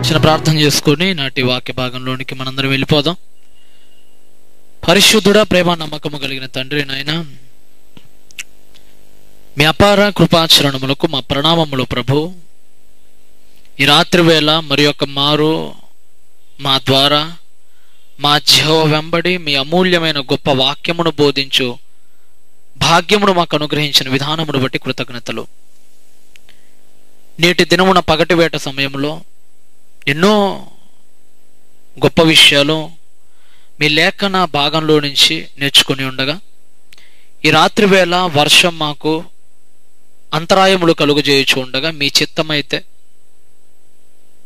చిన్న ప్రార్థన చేసుకొని నాటి వాక్య భాగంలోనికి మనందరం వెళ్ళిపోదాం. పరిశుద్ధుడా, ప్రేమ నమ్మకము కలిగిన తండ్రి, నాయన మీ అపార కృపాచరణములకు మా ప్రణామములు ప్రభు. ఈ రాత్రి వేళ మరి యొక్క మారు మా ద్వారా మా జీవ వెంబడి మీ అమూల్యమైన గొప్ప వాక్యమును బోధించు భాగ్యమును మాకు అనుగ్రహించిన విధానమును బట్టి కృతజ్ఞతలు. నేటి దినమున పగటి వేట సమయంలో ఎన్నో గొప్ప విషయాలు మీ లేఖన భాగంలో నుంచి నేర్చుకుని ఉండగా, ఈ రాత్రి వేళ వర్షం మాకు అంతరాయములు కలుగజేయచ్చు ఉండగా, మీ చిత్తమైతే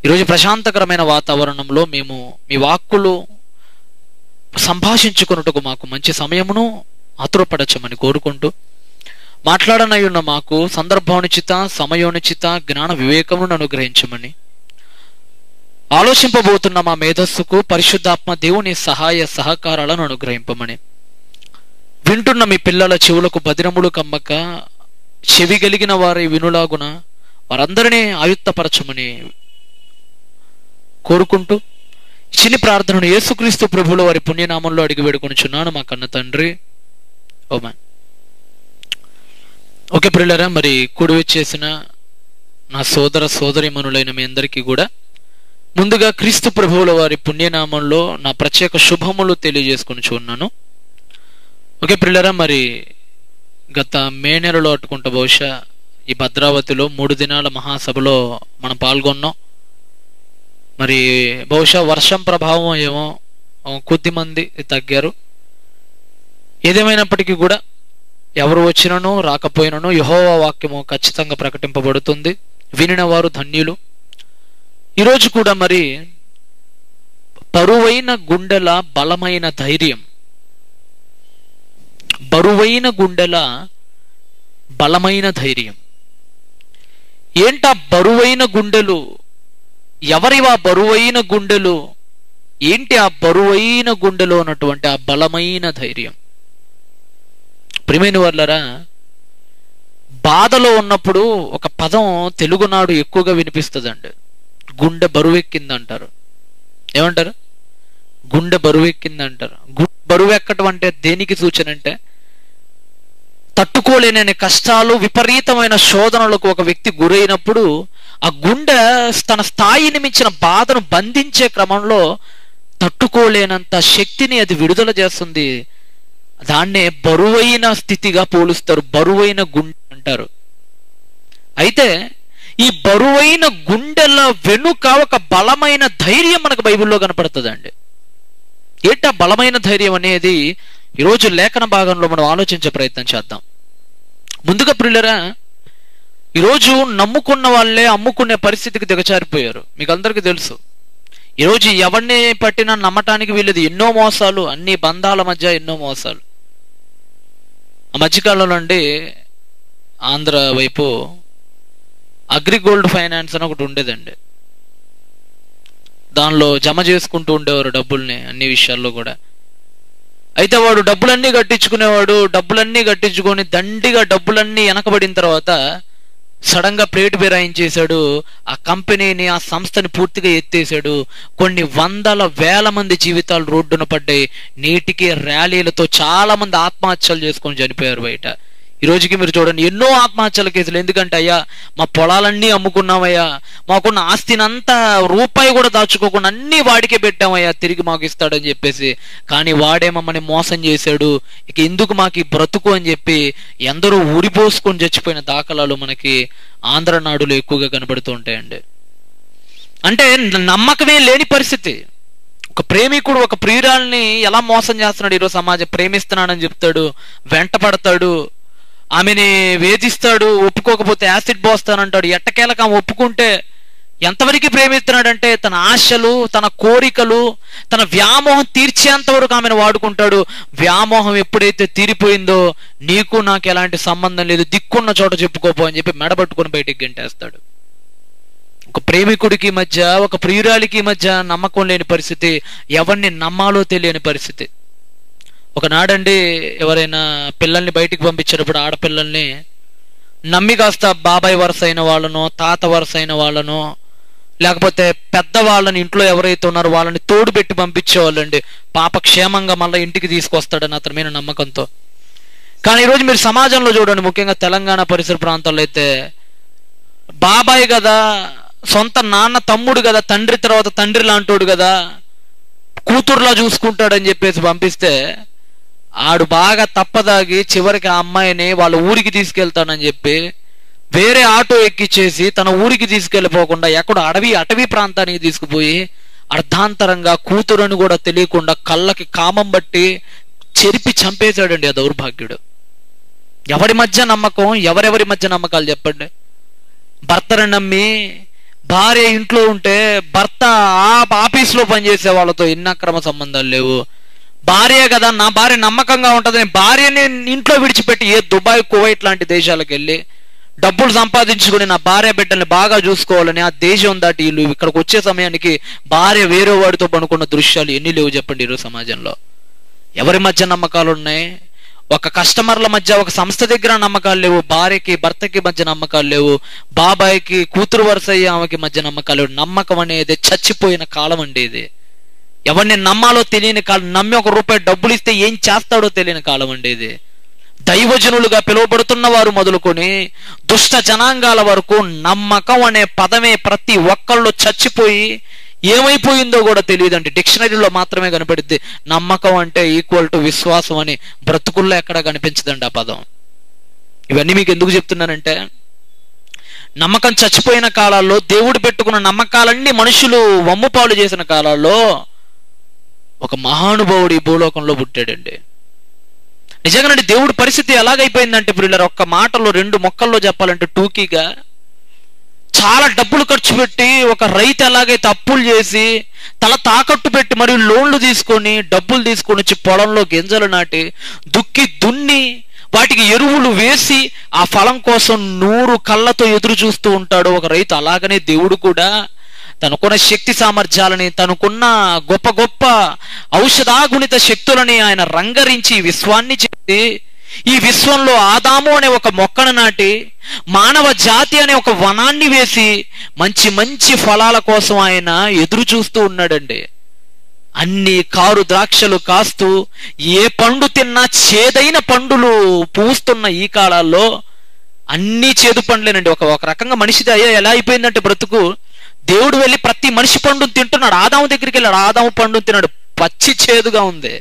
ఈరోజు ప్రశాంతకరమైన వాతావరణంలో మేము మీ వాక్కులు సంభాషించుకున్నట్టుకు మాకు మంచి సమయమును ఆతురపడచ్చమని కోరుకుంటూ, మాట్లాడనయ్యున్న మాకు సందర్భోనిచిత, సమయోనిచిత జ్ఞాన వివేకమును అనుగ్రహించమని, ఆలోచింపబోతున్న మా మేధస్సుకు పరిశుద్ధాత్మ దేవుని సహాయ సహకారాలను అనుగ్రహింపమని, వింటున్న మీ పిల్లల చెవులకు బదిరములు కమ్మక చెవి కలిగిన వారి వినులాగున వారందరినీ ఆయుత్తపరచమని కోరుకుంటూ, చిన్ని ప్రార్థనను యేసుక్రీస్తు ప్రభువుల వారి పుణ్యనామంలో అడిగి వేడుకొనుచున్నాను మా కన్న తండ్రి. ఆమేన్. ఓకే ప్రియులారా, మరి కూడి వచ్చేసిన నా సోదర సోదరీమణులైన మీ అందరికీ కూడా ముందుగా క్రీస్తు ప్రభువుల వారి పుణ్యనామంలో నా ప్రత్యేక శుభములు తెలియజేసుకొనుచున్నాను. ఓకే ప్రియులారా, మరి గత మే నెలలో అట్టుకుంటా బహుశా ఈ భద్రావతిలో 3 దినాల మహాసభలో మనం పాల్గొన్నాం. మరి బహుశా వర్షం ప్రభావం ఏమో కొద్దిమంది తగ్గారు. ఏదేమైనప్పటికీ కూడా ఎవరు వచ్చినను రాకపోయినను యెహోవా వాక్యము ఖచ్చితంగా ప్రకటింపబడుతుంది. వినిన వారు ధన్యులు. ఈరోజు కూడా మరి బరువైన గుండెల బలమైన ధైర్యం, బరువైన గుండెల బలమైన ధైర్యం. ఏంటా బరువైన గుండెలు? ఎవరివా బరువైన గుండెలు? ఏంటి ఆ బరువైన గుండెలో ఉన్నటువంటి ఆ బలమైన ధైర్యం? ప్రియమైన వాళ్ళరా, బాధలో ఉన్నప్పుడు ఒక పదం తెలుగునాడు ఎక్కువగా వినిపిస్తుందండి. గుండె బరువెక్కింది అంటారు. ఏమంటారు? గుండె బరువెక్కింది అంటారు. బరువెక్కటం అంటే దేనికి సూచన అంటే, తట్టుకోలేని కష్టాలు, విపరీతమైన శోధనలకు ఒక వ్యక్తి గురైనప్పుడు ఆ గుండె తన స్థాయిని మించిన బాధను బంధించే క్రమంలో తట్టుకోలేనంత శక్తిని అది విడుదల చేస్తుంది. దాన్నే బరువైన స్థితిగా పోలుస్తారు. బరువైన గుండె అంటారు. అయితే ఈ బరువైన గుండెల వెనుక ఒక బలమైన ధైర్యం మనకు బైబిల్లో కనపడుతుందండి. ఏంటా బలమైన ధైర్యం అనేది ఈరోజు లేఖన భాగంలో మనం ఆలోచించే ప్రయత్నం చేద్దాం. ముందుగా ప్రియులరా, ఈరోజు నమ్ముకున్న వాళ్ళే అమ్ముకునే పరిస్థితికి దిగజారిపోయారు. మీకు అందరికీ తెలుసు. ఈరోజు ఎవరిని పట్టినా నమ్మటానికి వీళ్ళది ఎన్నో మోసాలు, అన్ని బంధాల మధ్య ఎన్నో మోసాలు. ఆ మధ్యకాలంలో అండి ఆంధ్ర వైపు అగ్రిగోల్డ్ ఫైనాన్స్ అని ఒకటి ఉండేదండి. దానిలో జమ చేసుకుంటూ ఉండేవారు డబ్బుల్ని అన్ని విషయాల్లో కూడా. అయితే వాడు డబ్బులన్నీ కట్టించుకునేవాడు. డబ్బులన్నీ కట్టించుకొని దండిగా డబ్బులన్నీ వెనకబడిన తర్వాత సడన్ గా ప్లేట్ బెరాయించేశాడు. ఆ కంపెనీని, ఆ సంస్థని పూర్తిగా ఎత్తేసాడు. కొన్ని వందల వేల మంది జీవితాలు రోడ్డున పడ్డాయి. నేటికి ర్యాలీలతో చాలా మంది ఆత్మహత్యలు చేసుకొని చనిపోయారు బయట. ఈ రోజుకి మీరు చూడండి ఎన్నో ఆత్మహత్యల కేసులు. ఎందుకంటే అయ్యా మా పొలాలన్నీ అమ్ముకున్నామయ్యా, మాకున్న ఆస్తినంతా రూపాయి కూడా దాచుకోకుండా అన్ని వాడికే పెట్టామయ్యా, తిరిగి మాకు ఇస్తాడని చెప్పేసి. కానీ వాడే మమ్మల్ని మోసం చేశాడు, ఇక ఎందుకు మాకు ఈ బ్రతుకు అని చెప్పి ఎందరో ఊరిపోసుకొని చచ్చిపోయిన దాఖలాలు మనకి ఆంధ్రనాడులో ఎక్కువగా కనబడుతూ ఉంటాయండి. అంటే నమ్మకమే లేని పరిస్థితి. ఒక ప్రేమికుడు ఒక ప్రియురాల్ని ఎలా మోసం చేస్తున్నాడు ఈరోజు సమాజం. ప్రేమిస్తున్నాడని చెప్తాడు, వెంట పడతాడు, ఆమెని వేధిస్తాడు, ఒప్పుకోకపోతే యాసిడ్ పోస్తానంటాడు. ఎట్టకేలకు ఆమె ఒప్పుకుంటే ఎంతవరకు ప్రేమిస్తున్నాడంటే తన ఆశలు, తన కోరికలు, తన వ్యామోహం తీర్చేంత వరకు ఆమెను వాడుకుంటాడు. వ్యామోహం ఎప్పుడైతే తీరిపోయిందో నీకు నాకు ఎలాంటి సంబంధం లేదు, దిక్కున్న చోట చెప్పుకోపో అని చెప్పి మెడబట్టుకుని బయటికి గెంటేస్తాడు. ఒక ప్రేమికుడికి మధ్య, ఒక ప్రియురాలికి మధ్య నమ్మకం లేని పరిస్థితి, ఎవరిని నమ్మాలో తెలియని పరిస్థితి. ఒకనాడండి ఎవరైనా పిల్లల్ని బయటికి పంపించేటప్పుడు ఆడపిల్లల్ని నమ్మి కాస్త బాబాయ్ వరుస అయిన వాళ్ళనో, తాత వరుస అయిన వాళ్ళనో, లేకపోతే పెద్దవాళ్ళని ఇంట్లో ఎవరైతే ఉన్నారో వాళ్ళని తోడు పెట్టి పంపించేవాళ్ళండి, పాప క్షేమంగా మళ్ళీ ఇంటికి తీసుకొస్తాడని అతని మీద నమ్మకంతో. కానీ ఈరోజు మీరు సమాజంలో చూడండి, ముఖ్యంగా తెలంగాణ పరిసర ప్రాంతాల్లో అయితే బాబాయ్ కదా, సొంత నాన్న తమ్ముడు కదా, తండ్రి తర్వాత తండ్రి లాంటోడు కదా, కూతురులా చూసుకుంటాడని చెప్పేసి పంపిస్తే ఆడు బాగా తప్పదాగి చివరికి ఆ అమ్మాయిని వాళ్ళ ఊరికి తీసుకెళ్తానని చెప్పి వేరే ఆటో ఎక్కిచ్చేసి తన ఊరికి తీసుకెళ్ళిపోకుండా ఎక్కడో అటవీ ప్రాంతానికి తీసుకుపోయి అర్ధాంతరంగా కూతురుని కూడా తెలియకుండా కళ్ళకి కామం బట్టి చెరిపి చంపేశాడండి ఆ దౌర్భాగ్యుడు. ఎవరి మధ్య నమ్మకం, ఎవరెవరి మధ్య నమ్మకాలు చెప్పండి? భర్తను నమ్మి భార్య ఇంట్లో ఉంటే భర్త ఆఫీసులో పనిచేసే వాళ్ళతో ఎన్ని అక్రమ సంబంధాలు లేవు. భార్య కదా, నా భార్య నమ్మకంగా ఉంటుందని భార్యని ఇంట్లో విడిచిపెట్టి ఏ దుబాయ్, కువైట్ లాంటి దేశాలకు వెళ్ళి డబ్బులు సంపాదించుకుని నా భార్య బిడ్డల్ని బాగా చూసుకోవాలని ఆ దేశం దాటి వీళ్ళు ఇక్కడికి వచ్చే సమయానికి భార్య వేరే వాడితో పనుకున్న దృశ్యాలు ఎన్ని లేవు చెప్పండి ఈరోజు సమాజంలో? ఎవరి మధ్య నమ్మకాలు ఉన్నాయి? ఒక కస్టమర్ల మధ్య, ఒక సంస్థ దగ్గర నమ్మకాలు లేవు, భార్యకి భర్తకి మధ్య నమ్మకాలు లేవు, బాబాయికి కూతురు వరుస అయ్యే ఆమెకి మధ్య నమ్మకాలు లేవు. నమ్మకం అనేది చచ్చిపోయిన కాలం అండి ఇది. ఎవరిని నమ్మాలో తెలియని కాలం, నమ్మి ₹1 డబ్బులు ఇస్తే ఏం చేస్తాడో తెలియని కాలం అండి ఇది. దైవజనులుగా పిలువబడుతున్న వారు మొదలుకొని దుష్ట జనాంగాల వరకు నమ్మకం అనే పదమే ప్రతి ఒక్కళ్ళు చచ్చిపోయి ఏమైపోయిందో కూడా తెలియదండి. డిక్షనరీలో మాత్రమే కనపడుద్ది. నమ్మకం అంటే ఈక్వల్ టు విశ్వాసం అని బ్రతుకుల్లో ఎక్కడ కనిపించదండి ఆ పదం. ఇవన్నీ మీకు ఎందుకు చెప్తున్నానంటే, నమ్మకం చచ్చిపోయిన కాలాల్లో, దేవుడు పెట్టుకున్న నమ్మకాలన్నీ మనుషులు వమ్ముపాలు చేసిన కాలాల్లో ఒక మహానుభావుడు ఈ భూలోకంలో పుట్టాడండి. నిజంగానండి దేవుడి పరిస్థితి ఎలాగైపోయిందంటే ప్రియులారా, ఒక్క మాటలో 2 మొక్కల్లో చెప్పాలంటే టూకీగా, చాలా డబ్బులు ఖర్చు పెట్టి ఒక రైతు ఎలాగైతే అప్పులు చేసి తల తాకట్టు పెట్టి మరియు లోన్లు తీసుకొని డబ్బులు తీసుకొని వచ్చి పొలంలో గింజలు నాటి దున్ని వాటికి ఎరువులు వేసి ఆ ఫలం కోసం 100 కళ్ళతో ఎదురు చూస్తూ ఉంటాడు ఒక రైతు. అలాగనే దేవుడు కూడా తనకున్న శక్తి సామర్థ్యాలని, తనకున్న గొప్ప గొప్ప ఔషధాగుణిత శక్తులని ఆయన రంగరించి విశ్వాన్ని చేసి, ఈ విశ్వంలో ఆదాము అనే ఒక మొక్కను నాటి మానవ జాతి అనే ఒక వనాన్ని వేసి మంచి మంచి ఫలాల కోసం ఆయన ఎదురు చూస్తూ ఉన్నాడండి. అన్ని కారు ద్రాక్షలు కాస్తూ ఏ పండు తిన్నా చేదైన పండులు పూస్తున్న ఈ కాలాల్లో అన్ని చేదు పండ్లేనండి. ఒక రకంగా మనిషిది ఎలా అయిపోయిందంటే బ్రతుకు, దేవుడు వెళ్ళి ప్రతి మనిషి పండును తింటున్నాడు. ఆదాము దగ్గరికి వెళ్ళాడు, ఆదాము పండును తిన్నాడు, పచ్చి చేదుగా ఉంది.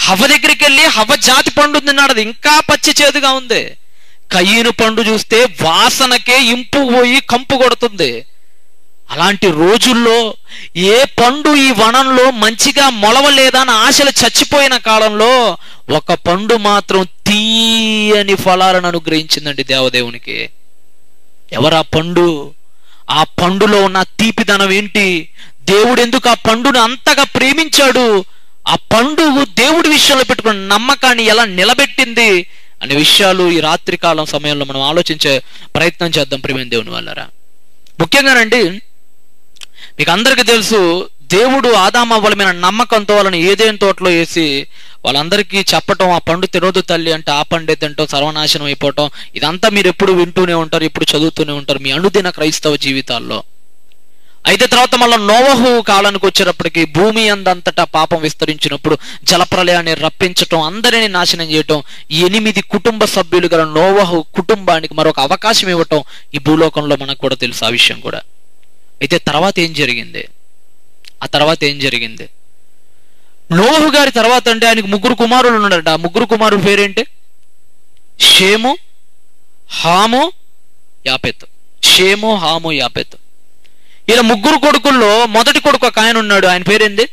హవ్వ దగ్గరికి వెళ్ళి హవ్వ జాతి పండు తిన్నాడు, అది ఇంకా పచ్చి చేదుగా ఉంది. కయ్యను పండు చూస్తే వాసనకే ఇంపు పోయి కంపు కొడుతుంది. అలాంటి రోజుల్లో ఏ పండు ఈ వనంలో మంచిగా మొలవలేదా అని ఆశలు చచ్చిపోయిన కాలంలో ఒక పండు మాత్రం తీయని ఫలాలను అనుగ్రహించిందండి దేవదేవునికి. ఎవరా పండు? ఆ పండులో ఉన్న తీపిదనం ఏంటి? దేవుడు ఎందుకు ఆ పండును అంతగా ప్రేమించాడు? ఆ పండు దేవుడి విషయంలో పెట్టుకున్న నమ్మకాన్ని ఎలా నిలబెట్టింది అనే విషయాలు ఈ రాత్రి కాలం సమయంలో మనం ఆలోచించే ప్రయత్నం చేద్దాం ప్రియమైన దేవుని వాళ్ళారా. ముఖ్యంగానండి మీకు అందరికీ తెలుసు, దేవుడు ఆదాము అవ్వల మీద నమ్మకంతో వాళ్ళని ఏదేని తోటలో వేసి వాళ్ళందరికీ చెప్పటం, ఆ పండు తినొద్దు తల్లి అంటే ఆ పండే తింటాం, సర్వనాశనం అయిపోవటం, ఇదంతా మీరు ఎప్పుడు వింటూనే ఉంటారు, ఎప్పుడు చదువుతూనే ఉంటారు మీ అనుదిన క్రైస్తవ జీవితాల్లో. అయితే తర్వాత మళ్ళీ నోవహు కాలానికి వచ్చేటప్పటికి భూమి అందంతటా పాపం విస్తరించినప్పుడు జలప్రలయాన్ని రప్పించటం, అందరినీ నాశనం చేయటం, 8 కుటుంబ సభ్యులు గల నోవహు కుటుంబానికి మరొక అవకాశం ఇవ్వటం ఈ భూలోకంలో మనకు కూడా తెలుసు ఆ విషయం కూడా. అయితే తర్వాత ఏం జరిగింది? ఆ తర్వాత ఏం జరిగింది? నోవహు గారి తర్వాత అంటే ఆయనకు 3 కుమారులు ఉన్నారట. ఆ 3 కుమారుల పేరేంటి? షేము, హాము, యాపెతు. షేము, హాము, యాపెతు. ఇలా 3 కొడుకుల్లో మొదటి కొడుకు ఒక ఆయన ఉన్నాడు, ఆయన పేరేంది?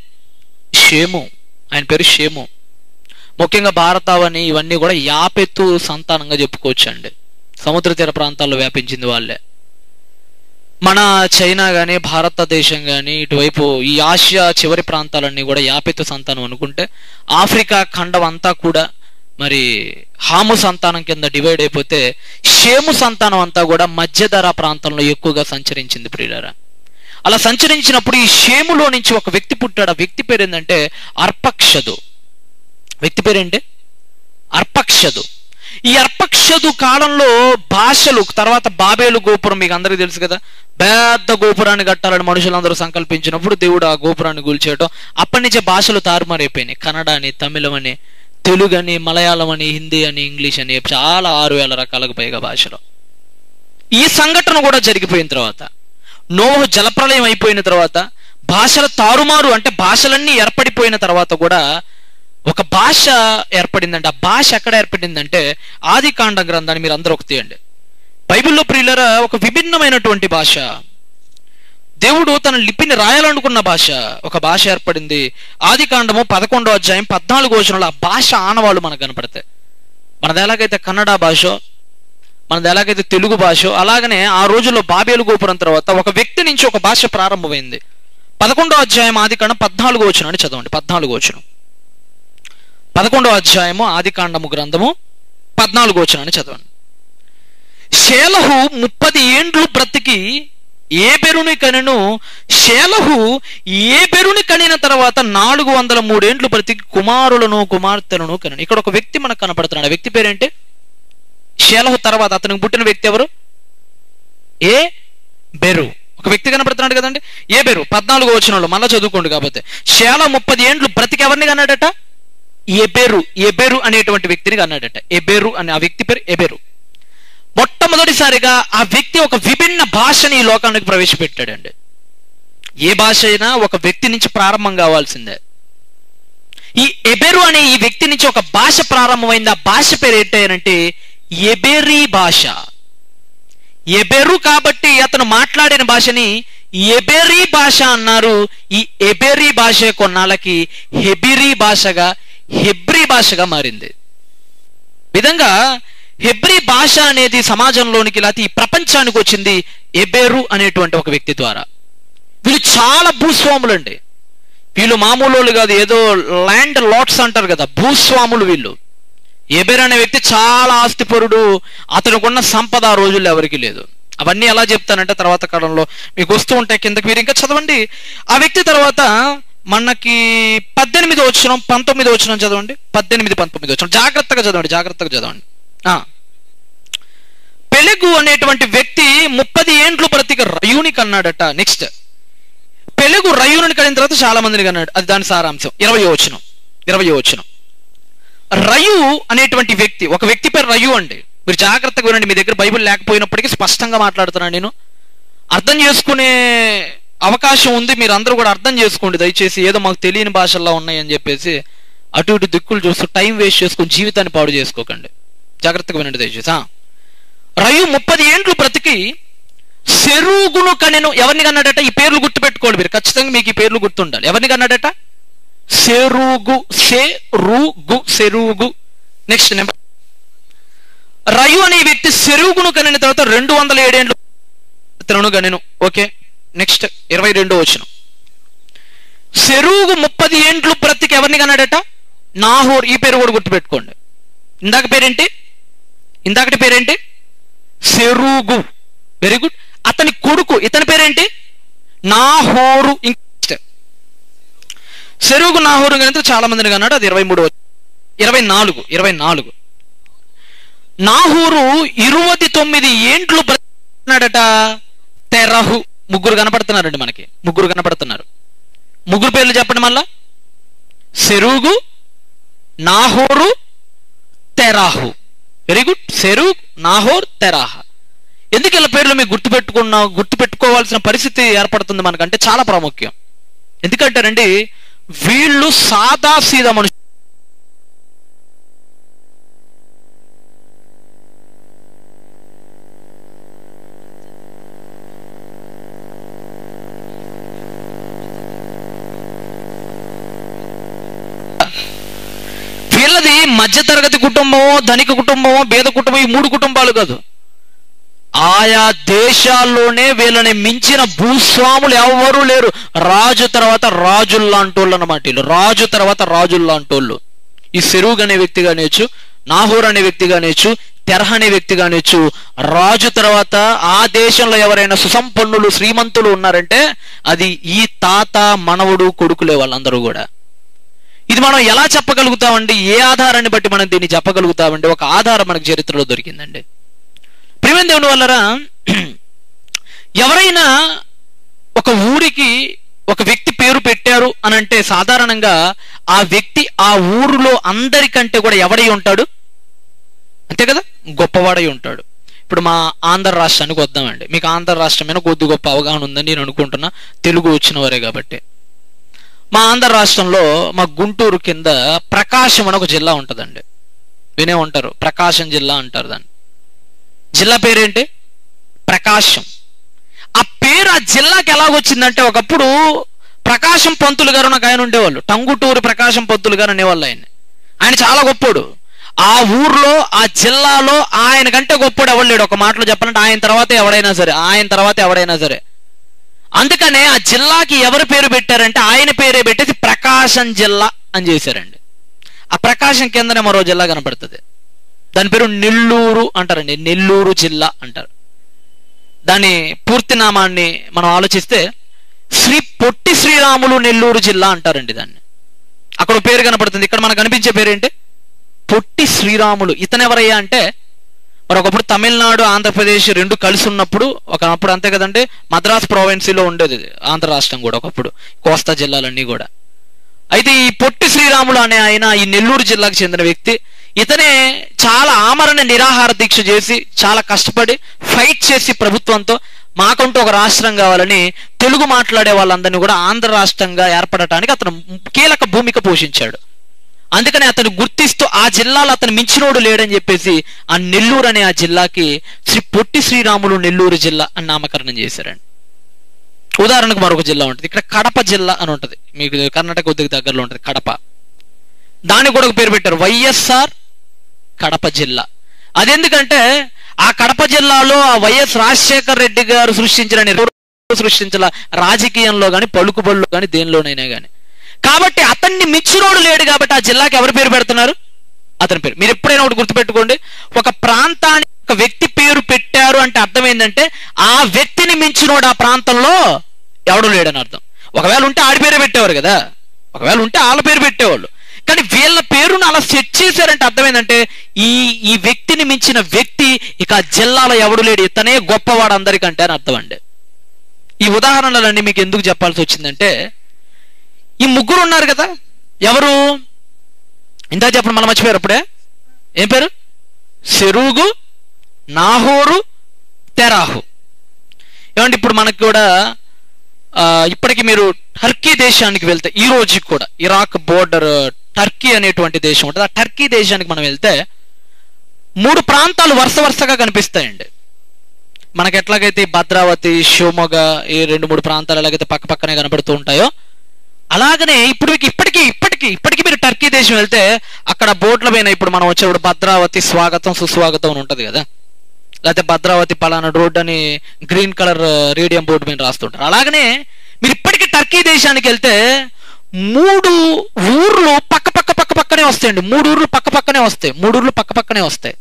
షేము. ఆయన పేరు షేము. ముఖ్యంగా భారతావని ఇవన్నీ కూడా యాపెతు సంతానంగా చెప్పుకోవచ్చు అండి. సముద్ర తీర ప్రాంతాల్లో వ్యాపించింది వాళ్ళే. మన చైనా కానీ భారతదేశం కానీ ఇటువైపు ఈ ఆసియా చివరి ప్రాంతాలన్నీ కూడా యాపెతు సంతానం అనుకుంటే, ఆఫ్రికా ఖండం అంతా కూడా మరి హాము సంతానం కింద డివైడ్ అయిపోతే షేము సంతానం అంతా కూడా మధ్యధరా ప్రాంతంలో ఎక్కువగా సంచరించింది ప్రియులారా. అలా సంచరించినప్పుడు ఈ షేములో నుంచి ఒక వ్యక్తి పుట్టాడు. ఆ వ్యక్తి పేరు ఏంటంటే అర్పక్షదు. వ్యక్తి పేరేంటి? అర్పక్షదు. ఈ అర్పక్షదు కాలంలో భాషలు, తర్వాత బాబేలు గోపురం మీకు అందరికీ తెలుసు కదా, పెద్ద గోపురాన్ని కట్టాలని మనుషులందరూ సంకల్పించినప్పుడు దేవుడు ఆ గోపురాన్ని కూల్చేయడం, అప్పటి నుంచే భాషలు తారుమారైపోయినాయి. కన్నడ అని, తమిళం అని, తెలుగు అని, మలయాళం అని, హిందీ అని, ఇంగ్లీష్ అని, చాలా 6000 రకాలకు పైగా భాషలు. ఈ సంఘటన కూడా జరిగిపోయిన తర్వాత, నోవహు జలప్రలయం అయిపోయిన తర్వాత, భాషల తారుమారు అంటే భాషలన్నీ ఏర్పడిపోయిన తర్వాత కూడా ఒక భాష ఏర్పడిందంటే, ఆ భాష ఎక్కడ ఏర్పడిందంటే ఆదికాండ గ్రంథాన్ని మీరు అందరూ ఒక తీయండి. బైబిల్లో ప్రియులరా ఒక విభిన్నమైనటువంటి భాష, దేవుడు తన లిపిని రాయాలనుకున్న భాష, ఒక భాష ఏర్పడింది. ఆదికాండము 11వ అధ్యాయం 14వ వచనంలో ఆ భాష ఆనవాళ్ళు మనకు కనపడతాయి. మనది ఎలాగైతే కన్నడ భాష, మనది ఎలాగైతే తెలుగు భాష, అలాగనే ఆ రోజుల్లో బాబేలు గోపురం తర్వాత ఒక వ్యక్తి నుంచి ఒక భాష ప్రారంభమైంది. 11వ అధ్యాయం ఆదికాండం 14వ వచనాన్ని చదవండి. 14వ వచనం, 11వ అధ్యాయము ఆదికాండము గ్రంథము 14వ వచనాన్ని చదవండి. షేలహు 30 ఏండ్లు బ్రతికి ఏబెరుని కనెను. షేలహు ఏబెరుని కనిన తర్వాత 403 ఏండ్లు బ్రతికి కుమారులను కుమార్తెలను కనెను. ఇక్కడ ఒక వ్యక్తి మనకు కనపడుతున్నాడు. ఆ వ్యక్తి పేరేంటి? షేలహు తర్వాత అతనికి పుట్టిన వ్యక్తి ఎవరు? ఏ బెరు. ఒక వ్యక్తి కనపడుతున్నాడు కదండి, ఏ బెరు. 14వ వచనంలో మళ్ళా చదువుకోండి. కాబట్టి షేల 30 ఏండ్లు బ్రతికి ఎవరిని కన్నాడట? ఎబెరు. ఎబెరు అనేటువంటి వ్యక్తిని కన్నాడట. ఎబెరు అనే ఆ వ్యక్తి పేరు ఎబెరు. మొట్టమొదటిసారిగా ఆ వ్యక్తి ఒక విభిన్న భాషని ఈ లోకానికి ప్రవేశపెట్టాడండి. ఏ భాష అయినా ఒక వ్యక్తి నుంచి ప్రారంభం కావాల్సిందే. ఈ ఎబెరు అనే ఈ వ్యక్తి నుంచి ఒక భాష ప్రారంభమైంది. ఆ భాష పేరు ఏంటంటే ఎబెరీ భాష. ఎబెరు కాబట్టి అతను మాట్లాడిన భాషని ఎబెరీ భాష అన్నారు. ఈ ఎబెరీ భాష కొన్నాళ్ళకి హెబిరీ భాషగా, హెబ్రీ భాషగా మారింది. విధంగా హెబ్రీ భాష అనేది సమాజంలోనికి, లేకపోతే ఈ ప్రపంచానికి వచ్చింది ఎబెరు అనేటువంటి ఒక వ్యక్తి ద్వారా. వీళ్ళు చాలా భూస్వాములు అండి. వీళ్ళు మామూలు కాదు, ఏదో ల్యాండ్ లాట్స్ అంటారు కదా, భూస్వాములు వీళ్ళు. ఎబెరు అనే వ్యక్తి చాలా ఆస్తిపరుడు. అతనుకున్న సంపద ఆ రోజుల్లో ఎవరికి లేదు. అవన్నీ ఎలా చెప్తానంటే తర్వాత కాలంలో మీకు వస్తూ ఉంటాయి, కిందకి మీరు ఇంకా చదవండి. ఆ వ్యక్తి తర్వాత మనకి 18వ వచనం 19వ వచనం చదవండి. 18, 19 వచనం జాగ్రత్తగా చదవండి, జాగ్రత్తగా చదవండి. పెలెగు అనేటువంటి వ్యక్తి 30 ఏండ్లు బ్రతికి రయుని కన్నాడట. నెక్స్ట్ పెలెగు రయుని కనిన తర్వాత చాలా మందిని కన్నాడు. అది దాని సారాంశం. 20వ వచనం. రయు అనేటువంటి వ్యక్తి, ఒక వ్యక్తి పేరు రయు అండి. మీరు జాగ్రత్తగా వినండి. మీ దగ్గర బైబిల్ లేకపోయినప్పటికీ స్పష్టంగా మాట్లాడుతున్నాను నేను. అర్థం చేసుకునే అవకాశం ఉంది, మీరు అందరూ కూడా అర్థం చేసుకోండి దయచేసి. ఏదో మాకు తెలియని భాషల్లో ఉన్నాయని చెప్పేసి అటు ఇటు దిక్కులు చూస్తూ టైం వేస్ట్ చేసుకుని జీవితాన్ని పాడు చేసుకోకండి. జాగ్రత్తగా వినండి దయచేసి. రయు 30 ఏండ్లు బ్రతికి సెరూగును కనెను. ఎవరిని కన్నాడట? ఈ పేర్లు గుర్తుపెట్టుకోండి మీరు, ఖచ్చితంగా మీకు ఈ పేర్లు గుర్తుండాలి. ఎవరిని కన్నాడట? సెరూగు. సెరూగు. Next number. రయు అనే వ్యక్తి సెరూగును కనిన తర్వాత 207 ఏండ్లు కనెను. ఓకే, నెక్స్ట్ 22వ వచనం. సెరూగు 30 ఏండ్లు బ్రతికి ఎవరిని కన్నాడట? నాహోర్. ఈ పేరు కూడా గుర్తుపెట్టుకోండి. ఇందాకటి పేరేంటి? సెరూగు. Very good. అతని కొడుకు, ఇతని పేరేంటి? నాహోరు. సెరూగు నాహోరు కనుక చాలా మందిని కన్నాడు. అది 24. నాహోరు 29 ఏండ్లు బ్రతికినాడట. తెరహు. ముగ్గురు కనపడుతున్నారండి మనకి, ముగ్గురు కనపడుతున్నారు. ముగ్గురు పేర్లు చెప్పండి మళ్ళా. Serug, Nahor, Terah. Very good. Serug, Nahor, Terah. ఎందుకు ఇలా పేర్లు మీకు గుర్తుపెట్టుకోవాల్సిన పరిస్థితి ఏర్పడుతుంది మనకంటే చాలా ప్రాముఖ్యం. ఎందుకంటేనండి వీళ్ళు సాదా సీదా మనుషులు. వీళ్ళది మధ్యతరగతి కుటుంబమో, ధనిక కుటుంబమో, పేద కుటుంబం, ఈ 3 కుటుంబాలు కాదు. ఆయా దేశాల్లోనే వీళ్ళని మించిన భూస్వాములు ఎవరూ లేరు. రాజు తర్వాత రాజుల్లాంటోళ్ళు అన్నమాట. వీళ్ళు రాజు తర్వాత రాజుల్లాంటోళ్ళు. ఈ సెరూగ్ అనే వ్యక్తి కానిచ్చు, నాహోర్ అనే వ్యక్తి కానిచ్చు, తెరహ అనే వ్యక్తి కానిచ్చు, రాజు తర్వాత ఆ దేశంలో ఎవరైనా సుసంపన్నులు, శ్రీమంతులు ఉన్నారంటే అది ఈ తాత, మనవడు, కొడుకులే వాళ్ళందరూ కూడా. ఇది మనం ఎలా చెప్పగలుగుతామండి? ఏ ఆధారాన్ని బట్టి మనం దీన్ని చెప్పగలుగుతామండి? ఒక ఆధారం మనకు చరిత్రలో దొరికిందండి. ప్రియమైన దేవుని వల్లరా, ఎవరైనా ఒక ఊరికి ఒక వ్యక్తి పేరు పెట్టారు అని అంటే సాధారణంగా ఆ వ్యక్తి ఆ ఊరిలో అందరికంటే కూడా ఎవడై ఉంటాడు? అంతే కదా, గొప్పవాడై ఉంటాడు. ఇప్పుడు మా ఆంధ్ర రాష్ట్రానికి వద్దామండి. మీకు ఆంధ్ర రాష్ట్రం మీద కొద్ది గొప్ప అవగాహన ఉందని నేను అనుకుంటున్నా, తెలుగు వచ్చిన వారే కాబట్టి. మా ఆంధ్ర రాష్ట్రంలో మా గుంటూరు కింద ప్రకాశం అని ఒక జిల్లా ఉంటుందండి. వినే ఉంటారు, ప్రకాశం జిల్లా అంటారు దాన్ని. జిల్లా పేరేంటి? ప్రకాశం. ఆ పేరు ఆ జిల్లాకి ఎలాగొచ్చిందంటే, ఒకప్పుడు ప్రకాశం పంతులు గారు నాకు ఆయన ఉండేవాళ్ళు, టంగుటూరి ప్రకాశం పంతులు గారు అనేవాళ్ళు. ఆయన చాలా గొప్పోడు. ఆ ఊర్లో ఆ జిల్లాలో ఆయన కంటే గొప్పోడు ఎవరు. ఒక మాటలో చెప్పాలంటే ఆయన తర్వాత ఎవడైనా సరే. అందుకనే ఆ జిల్లాకి ఎవరి పేరు పెట్టారంటే ఆయన పేరే పెట్టేసి ప్రకాశం జిల్లా అని చేశారండి. ఆ ప్రకాశం కిందనే మరో జిల్లా కనపడుతుంది, దాని పేరు నెల్లూరు అంటారండి. నెల్లూరు జిల్లా అంటారు. దాని పూర్తి నామాన్ని మనం ఆలోచిస్తే శ్రీ పొట్టి శ్రీరాములు నెల్లూరు జిల్లా అంటారండి దాన్ని. అక్కడ పేరు కనపడుతుంది. ఇక్కడ మనకు కనిపించే పేరేంటి? పొట్టి శ్రీరాములు. ఇతనెవరయ్యా అంటే, మరి ఒకప్పుడు తమిళనాడు ఆంధ్రప్రదేశ్ రెండు కలిసి ఉన్నప్పుడు, ఒకప్పుడు అంతే కదండి, మద్రాస్ ప్రావిన్సీలో ఉండేది ఆంధ్ర రాష్ట్రం కూడా ఒకప్పుడు, కోస్తా జిల్లాలన్నీ కూడా. అయితే ఈ పొట్టి శ్రీరాములు అనే ఆయన ఈ నెల్లూరు జిల్లాకు చెందిన వ్యక్తి. ఇతనే చాలా ఆమరణ నిరాహార దీక్ష చేసి చాలా కష్టపడి ఫైట్ చేసి ప్రభుత్వంతో మాకంటూ ఒక రాష్ట్రం కావాలని తెలుగు మాట్లాడే వాళ్ళందరినీ కూడా ఆంధ్ర రాష్ట్రంగా ఏర్పడటానికి అతను కీలక భూమిక పోషించాడు. అందుకని అతను గుర్తిస్తూ ఆ జిల్లాలో అతను మించినోడు లేడని చెప్పేసి ఆ నెల్లూరు అనే ఆ జిల్లాకి శ్రీ పొట్టి శ్రీరాములు నెల్లూరు జిల్లా అని నామకరణం చేశారండి. ఉదాహరణకు మరొక జిల్లా ఉంటుంది, ఇక్కడ కడప జిల్లా అని ఉంటుంది, మీకు కర్ణాటక కొద్దిగా దగ్గరలో ఉంటుంది కడప. దానికి కూడా ఒక పేరు పెట్టారు, వైఎస్ఆర్ కడప జిల్లా. అదెందుకంటే ఆ కడప జిల్లాలో ఆ వైఎస్ రాజశేఖర రెడ్డి గారు సృష్టించిన రాజకీయంలో కానీ పలుకుబడిలో కానీ దేనిలోనైనా కానీ. కాబట్టి అతన్ని మించినోడు లేడు కాబట్టి ఆ జిల్లాకి ఎవరి పేరు పెడుతున్నారు? అతని పేరు. మీరు ఎప్పుడైనా ఒకటి గుర్తుపెట్టుకోండి, ఒక ప్రాంతానికి ఒక వ్యక్తి పేరు పెట్టారు అంటే అర్థం ఏంటంటే ఆ వ్యక్తిని మించినోడు ఆ ప్రాంతంలో ఎవడు లేడని అర్థం. ఒకవేళ ఉంటే ఆడి పేరే పెట్టేవారు కదా, ఒకవేళ ఉంటే వాళ్ళ పేరు పెట్టేవాళ్ళు. కానీ వీళ్ళ పేరును అలా సెట్ చేశారంటే అర్థం ఏంటంటే ఈ వ్యక్తిని మించిన వ్యక్తి ఇక జిల్లాలో ఎవడు లేడు, ఇతనే గొప్పవాడు అందరికంటే అని అర్థం అండి. ఈ ఉదాహరణలన్నీ మీకు ఎందుకు చెప్పాల్సి వచ్చిందంటే, ఈ ముగ్గురు ఉన్నారు కదా, ఎవరు ఇందా చెప్పండి, మనం మర్చిపోయారు అప్పుడే. ఏం పేరు? సెరూగు, నాహోరు, తెరాహు. ఏమంటే ఇప్పుడు మనకు కూడా ఇప్పటికి మీరు టర్కీ దేశానికి వెళ్తే, ఈ రోజుకి కూడా ఇరాక్ బోర్డర్ టర్కీ అనేటువంటి దేశం ఉంటుంది. ఆ టర్కీ దేశానికి మనం వెళ్తే 3 ప్రాంతాలు వరుసగా కనిపిస్తాయండి. మనకి ఎట్లాగైతే భద్రావతి, శివమొగ్గ, ఈ 2-3 ప్రాంతాలు ఎలాగైతే పక్కనే కనబడుతూ ఉంటాయో, అలాగనే ఇప్పటికీ మీరు టర్కీ దేశం వెళ్తే అక్కడ బోర్డుల పైన ఇప్పుడు మనం వచ్చేప్పుడు భద్రావతి స్వాగతం సుస్వాగతం అని ఉంటుంది కదా, లేకపోతే భద్రావతి పలానా రోడ్ అని గ్రీన్ కలర్ రేడియం బోర్డు మీద రాస్తుంటారు. అలాగనే మీరు ఇప్పటికీ టర్కీ దేశానికి వెళ్తే 3 ఊర్లు పక్కనే వస్తాయండి. 3 ఊర్లు పక్కనే వస్తాయి.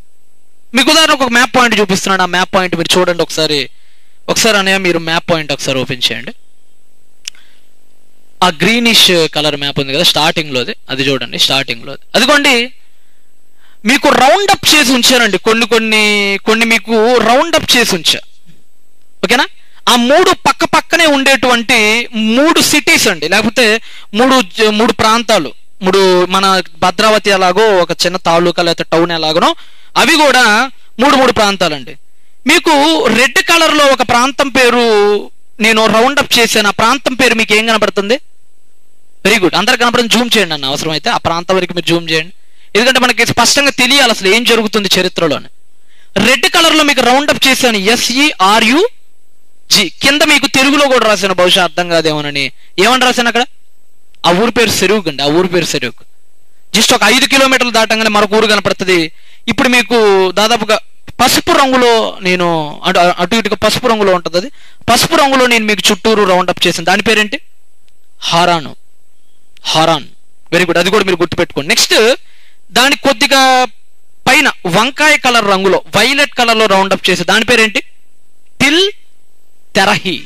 మీకు ఉదాహరణకు ఒక మ్యాప్ పాయింట్ చూపిస్తున్నాను. ఆ మ్యాప్ పాయింట్ మీరు చూడండి ఒకసారి అనే మీరు మ్యాప్ పాయింట్ ఒకసారి ఓపెన్ చేయండి. ఆ గ్రీనిష్ కలర్ మ్యాప్ ఉంది కదా స్టార్టింగ్ లోది, అది చూడండి. స్టార్టింగ్ లోది అదిగోండి, మీకు రౌండ్ అప్ చేసి ఉంచారండి. కొన్ని మీకు రౌండ్ అప్ చేసి ఉంచా, ఓకేనా? ఆ 3 పక్కనే ఉండేటువంటి 3 సిటీస్ అండి, లేకపోతే 3 ప్రాంతాలు. 3 మన భద్రావతి ఎలాగో ఒక చిన్న తాలూకా లేకపోతే టౌన్ ఎలాగనో అవి కూడా 3 ప్రాంతాలండి. మీకు రెడ్ కలర్ లో ఒక ప్రాంతం పేరు నేను రౌండ్ అప్ చేశాను. ఆ ప్రాంతం పేరు మీకు ఏం కనబడుతుంది? వెరీ గుడ్, అందరు కనపడని జూమ్ చేయండి అన్న, అవసరం అయితే ఆ ప్రాంతం వరకు మీరు జూమ్ చేయండి, ఎందుకంటే మనకి స్పష్టంగా తెలియాలి అసలు ఏం జరుగుతుంది చరిత్రలోని. రెడ్ కలర్ లో మీకు రౌండ్ అప్ చేశాను, SERUG. కింద మీకు తెలుగులో కూడా రాశాను, బహుశా అర్థం కాదేమోనని. ఏమని రాశాను అక్కడ? ఆ ఊరి పేరు సెరూగ్ అండి. ఆ ఊరి పేరు సెరూగ్. జస్ట్ ఒక 5 కిలోమీటర్లు దాటంగానే మరొక ఊరు కనపడుతుంది. ఇప్పుడు మీకు దాదాపుగా పసుపు రంగులో నేను అటు ఇటుగా పసుపు రంగులో ఉంటుంది, అది పసుపు రంగులో నేను మీకు చుట్టూరు రౌండ్ అప్ చేశాను. దాని పేరేంటి? హారాన్. వెరీ గుడ్, అది కూడా మీరు గుర్తుపెట్టుకోండి. నెక్స్ట్ దాని కొద్దిగా పైన వంకాయ కలర్ రంగులో వైలెట్ కలర్ లో రౌండ్ అప్ చేసి దాని పేరేంటి? Till Terah.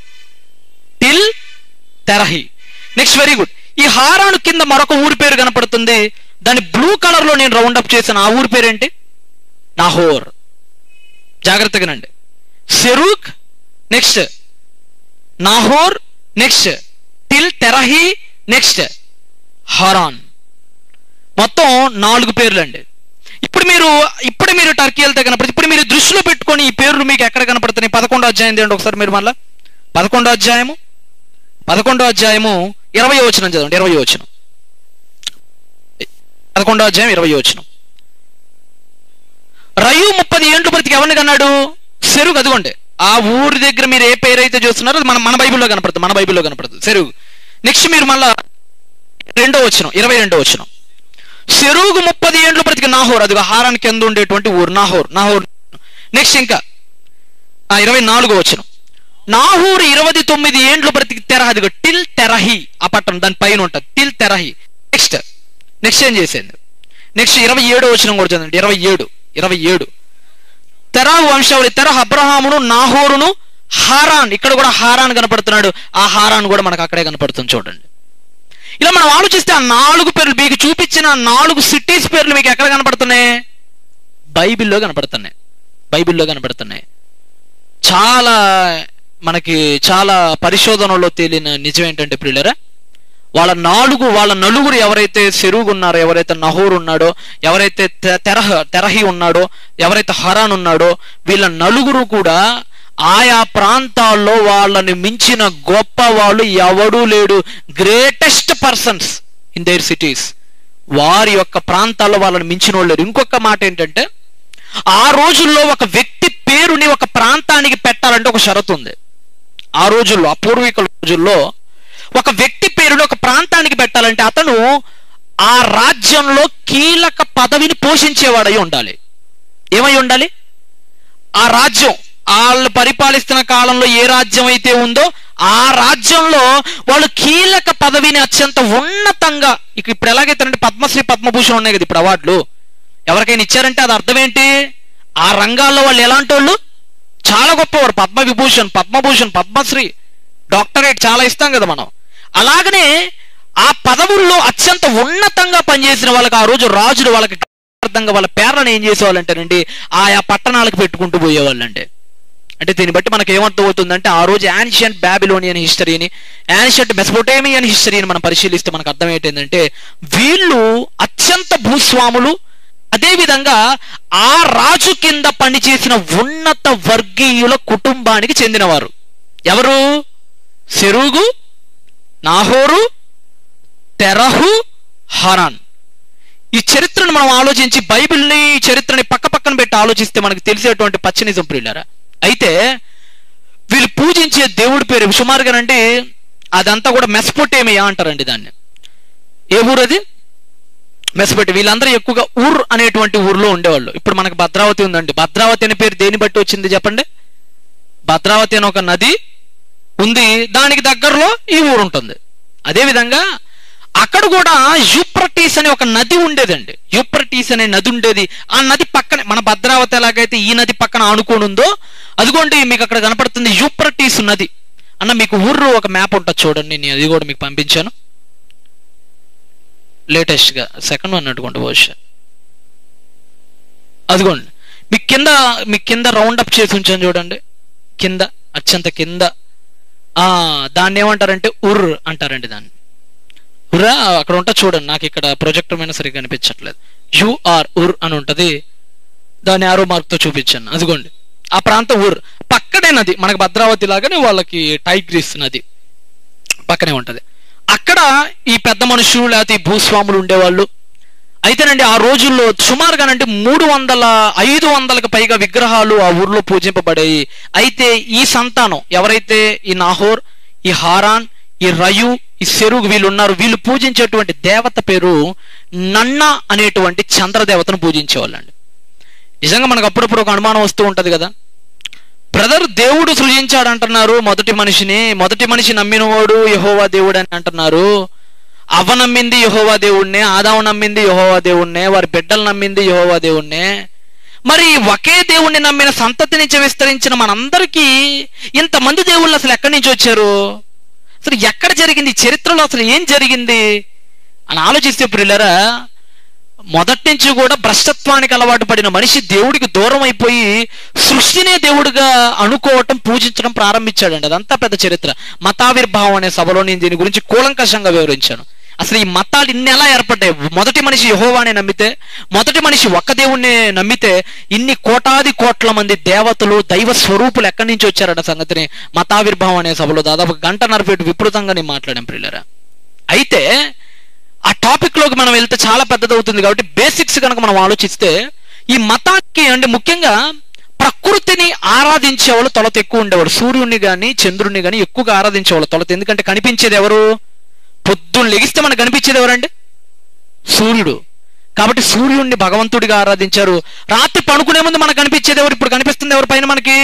Next very good, ఈ హారాను కింద మరొక ఊరి పేరు కనపడుతుంది. దాని బ్లూ కలర్ లో నేను రౌండ్ అప్ చేసిన ఆ ఊరి పేరేంటి? నాహోర్. జాగ్రత్తగానండి. Serug, next Nahor, next till Terah, next Haran. మొత్తం 4 పేర్లు అండి. ఇప్పుడు మీరు టర్కీ వెళ్తే కనపడుతుంది. ఇప్పుడు మీరు దృష్టిలో పెట్టుకొని ఈ పేర్లు మీకు ఎక్కడ కనపడుతున్నాయి? 11వ అధ్యాయం ఏంటి ఒకసారి మీరు మళ్ళా 11వ అధ్యాయము 20వ వచనం చదవండి. 20వ వచనం, 11వ అధ్యాయం 20వ వచనం. రయు 30 ఏండ్లు బ్రతికి ఎవరిని కన్నాడు? సెరుగు. అదిగోండి ఆ ఊరి దగ్గర మీరు ఏ పేరు అయితే చూస్తున్నారో అది మన బైబిల్లో కనపడుతుంది, సెరుగు. నెక్స్ట్ మీరు మళ్ళా 2వ వచనం, 22వ వచనం. సెరుగు 30 ఏండ్లు బ్రతికి నాహోర్, అదిగో హారాన్ కింద ఉండేటువంటి ఊరు నాహోర్. నెక్స్ట్ ఇంకా 24వ వచనం. నాహోర్ 29 ఏండ్లు బ్రతికి తెరహ, అదిగో టిల్ తెరహి, ఆ పట్టణం దాని పైన ఉంటుంది, టిల్ తెరహి. నెక్స్ట్ ఏం చేసేది? నెక్స్ట్ 27వ వచనం కూడా చదవండి. 27 తెరహు వంశావళి. తెరహ అబ్రహామును, నాహోరును, హారాన్. ఇక్కడ కూడా హారాన్ కనపడుతున్నాడు. ఆ హారాన్ కూడా మనకు అక్కడే కనపడుతుంది చూడండి. ఇలా మనం ఆలోచిస్తే ఆ 4 పేర్లు మీకు చూపించిన 4 సిటీస్ పేర్లు మీకు ఎక్కడ కనపడుతున్నాయి? బైబిల్లో కనపడుతున్నాయి. చాలా పరిశోధనలో తేలిన నిజం ఏంటంటే ప్రియులారా, వాళ్ళ నలుగురు ఎవరైతే సెరూగు ఉన్నారో, ఎవరైతే నహోర్ ఉన్నాడో, ఎవరైతే తెరహి ఉన్నాడో, ఎవరైతే హరాన్ ఉన్నాడో, వీళ్ళ నలుగురు కూడా ఆయా ప్రాంతాల్లో వాళ్ళని మించిన గొప్ప వాళ్ళు ఎవడూ లేడు. Greatest persons in there cities. వారి యొక్క ప్రాంతాల్లో వాళ్ళని మించిన వాళ్ళు లేరు. ఇంకొక మాట ఏంటంటే, ఆ రోజుల్లో ఒక వ్యక్తి పేరుని ఒక ప్రాంతానికి పెట్టాలంటే ఒక షరతు ఉంది. ఆ రోజుల్లో, ఆ పూర్వీక రోజుల్లో ఒక వ్యక్తి పేరుని ఒక ప్రాంతానికి పెట్టాలంటే అతను ఆ రాజ్యంలో కీలక పదవిని పోషించేవాడై ఉండాలి. ఏమై ఉండాలి? ఆ రాజ్యం వాళ్ళు పరిపాలిస్తున్న కాలంలో ఏ రాజ్యం అయితే ఉందో ఆ రాజ్యంలో వాళ్ళు కీలక పదవిని అత్యంత ఉన్నతంగా, ఇప్పుడు ఎలాగైతే పద్మశ్రీ పద్మభూషణ్ ఉన్నాయి కదా ఇప్పుడు అవార్డులు, ఎవరికైనా ఇచ్చారంటే అది అర్థం ఏంటి? ఆ రంగాల్లో వాళ్ళు ఎలాంటి వాళ్ళు? చాలా గొప్పవారు. పద్మవిభూషణ్, పద్మభూషణ్, పద్మశ్రీ, డాక్టరేట్ చాలా ఇస్తాం కదా మనం. అలాగనే ఆ పదవుల్లో అత్యంత ఉన్నతంగా పనిచేసిన వాళ్ళకి ఆ రోజు రాజులు వాళ్ళకి అర్థంగా వాళ్ళ పేర్లను ఏం చేసేవాళ్ళంటేనండి ఆయా పట్టణాలకు పెట్టుకుంటూ పోయేవాళ్ళంటే. అంటే దీన్ని బట్టి మనకు ఏమర్థం అవుతుందంటే, ఆ రోజు యాన్షియంట్ బాబిలోనియన్ హిస్టరీని, యాన్షియంట్ మెసొపోటేమియన్ హిస్టరీని మనం పరిశీలిస్తే మనకు అర్థం ఏంటంటే, వీళ్ళు అత్యంత భూస్వాములు, అదేవిధంగా ఆ రాజు కింద పనిచేసిన ఉన్నత వర్గీయుల కుటుంబానికి చెందినవారు. ఎవరు? సెరూగు, నాహోరు, తెరహు, హారాన్. ఈ చరిత్రను మనం ఆలోచించి బైబిల్ని, ఈ చరిత్రని పక్కన పెట్టి ఆలోచిస్తే మనకు తెలిసేటువంటి పచ్చనిజం ప్రియులారా. అయితే వీళ్ళు పూజించే దేవుడి పేరు సుమారుగానండి అదంతా కూడా మెసొపోటేమియా అంటారండి దాన్ని. ఏ ఊరు అది? మెసొపోటేమియా. వీళ్ళందరూ ఎక్కువగా ఊర్ అనేటువంటి ఊర్లో ఉండేవాళ్ళు. ఇప్పుడు మనకు భద్రావతి ఉందండి. భద్రావతి అనే పేరు దేని బట్టి వచ్చింది చెప్పండి? భద్రావతి అనే ఒక నది ఉంది, దానికి దగ్గరలో ఈ ఊరు ఉంటుంది. అదేవిధంగా అక్కడ కూడా యూప్రటీస్ అనే ఒక నది ఉండేదండి. యూప్రటీస్ అనే నది ఉండేది. ఆ నది పక్కనే మన భద్రావతి ఎలాగైతే ఈ నది పక్కన ఆనుకొని ఉందో అదిగోండి మీకు అక్కడ కనపడుతుంది యూప్రటీస్ నది. అన్న మీకు ఊర్లో ఒక మ్యాప్ ఉంటుంది చూడండి, నేను అది కూడా మీకు పంపించాను లేటెస్ట్ గా, సెకండ్ వన్ అట్టుకోండి బహుశా. అదిగోండి మీకు కింద రౌండ్ అప్ చేసి ఉంచాను చూడండి, కింద అత్యంత కింద. దాన్ని ఏమంటారంటే ఉర్ అంటారండి. దాన్ని ఉర్రా అక్కడ ఉంటా చూడండి, నాకు ఇక్కడ ప్రొజెక్టర్ మీద సరిగ్గా కనిపించట్లేదు. యుఆర్ ఉర్ అని ఉంటది, దాన్ని ఆరో మార్క్ తో చూపించాను. అదిగోండి ఆ ప్రాంతం ఊర్ పక్కనే నది, మనకు భద్రావతి లాగానే వాళ్ళకి టైగ్రిస్ నది పక్కనే ఉంటది. అక్కడ ఈ పెద్ద మనుషులు లేకపోతే ఈ భూస్వాములు ఉండేవాళ్ళు. అయితేనండి ఆ రోజుల్లో సుమారుగానండి 500కు పైగా విగ్రహాలు ఆ ఊర్లో పూజింపబడేవి. అయితే ఈ సంతానం ఎవరైతే ఈ నాహోర్, ఈ హారాన్, ఈ రయు, ఈ సెరూగు వీళ్ళు ఉన్నారు, వీళ్ళు పూజించేటువంటి దేవత పేరు నన్నా అనేటువంటి చంద్రదేవతను పూజించేవాళ్ళండి. నిజంగా మనకు అప్పుడప్పుడు ఒక అనుమానం వస్తూ ఉంటది కదా, బ్రదర్ దేవుడు సృజించాడు అంటున్నారు మొదటి మనిషి నమ్మినవాడు యెహోవా దేవుడు అని అంటున్నారు. అవ్వ నమ్మింది యెహోవా దేవుణ్ణే, ఆదాము నమ్మింది యెహోవా దేవుణ్ణే, వారి బిడ్డలు నమ్మింది యెహోవా దేవుణ్ణే. మరి ఒకే దేవుణ్ణి నమ్మిన సంతతి నుంచి విస్తరించిన మనందరికీ ఇంతమంది దేవుళ్ళు అసలు ఎక్కడి నుంచి వచ్చారు? అసలు ఎక్కడ జరిగింది, చరిత్రలో అసలు ఏం జరిగింది అని ఆలోచిస్తే ప్రియులారా, మొదటి నుంచి కూడా భ్రష్టత్వానికి అలవాటు పడిన మనిషి దేవుడికి దూరం అయిపోయి సృష్టినే దేవుడిగా అనుకోవటం, పూజించడం ప్రారంభించాడండి. అదంతా పెద్ద చరిత్ర. మతావిర్భావం అనే సభలో నేను దీని గురించి కూలంకషంగా వివరించాను. అసలు ఈ మతాలు ఇన్ని ఎలా ఏర్పడ్డాయి? మొదటి మనిషి యెహోవానే నమ్మితే, మొదటి మనిషి ఒక్క దేవుణ్ణి నమ్మితే ఇన్ని కోటాది కోట్ల మంది దేవతలు, దైవ స్వరూపులు ఎక్కడి నుంచి వచ్చారన్న సంగతిని మతావిర్భావం అనే సభలో దాదాపు 1:30 విపరీతంగా నేను మాట్లాడాను ప్రియులారా. అయితే ఆ టాపిక్ లోకి మనం వెళ్తే చాలా పెద్దదవుతుంది కాబట్టి బేసిక్స్ కనుక మనం ఆలోచిస్తే, ఈ మతానికి అంటే ముఖ్యంగా ప్రకృతిని ఆరాధించేవాళ్ళు తొలత ఎక్కువ ఉండేవాడు. సూర్యుడిని కానీ చంద్రుడిని కానీ ఎక్కువగా ఆరాధించేవాళ్ళు తొలత. ఎందుకంటే కనిపించేది ఎవరు? పొద్దున్న లెగిస్తే మనకు కనిపించేది ఎవరండి? సూర్యుడు. కాబట్టి సూర్యుడిని భగవంతుడిగా ఆరాధించారు. రాత్రి పడుకునే ముందు మనకు కనిపించేది ఎవరు? ఇప్పుడు కనిపిస్తుంది ఎవరి పైన మనకి?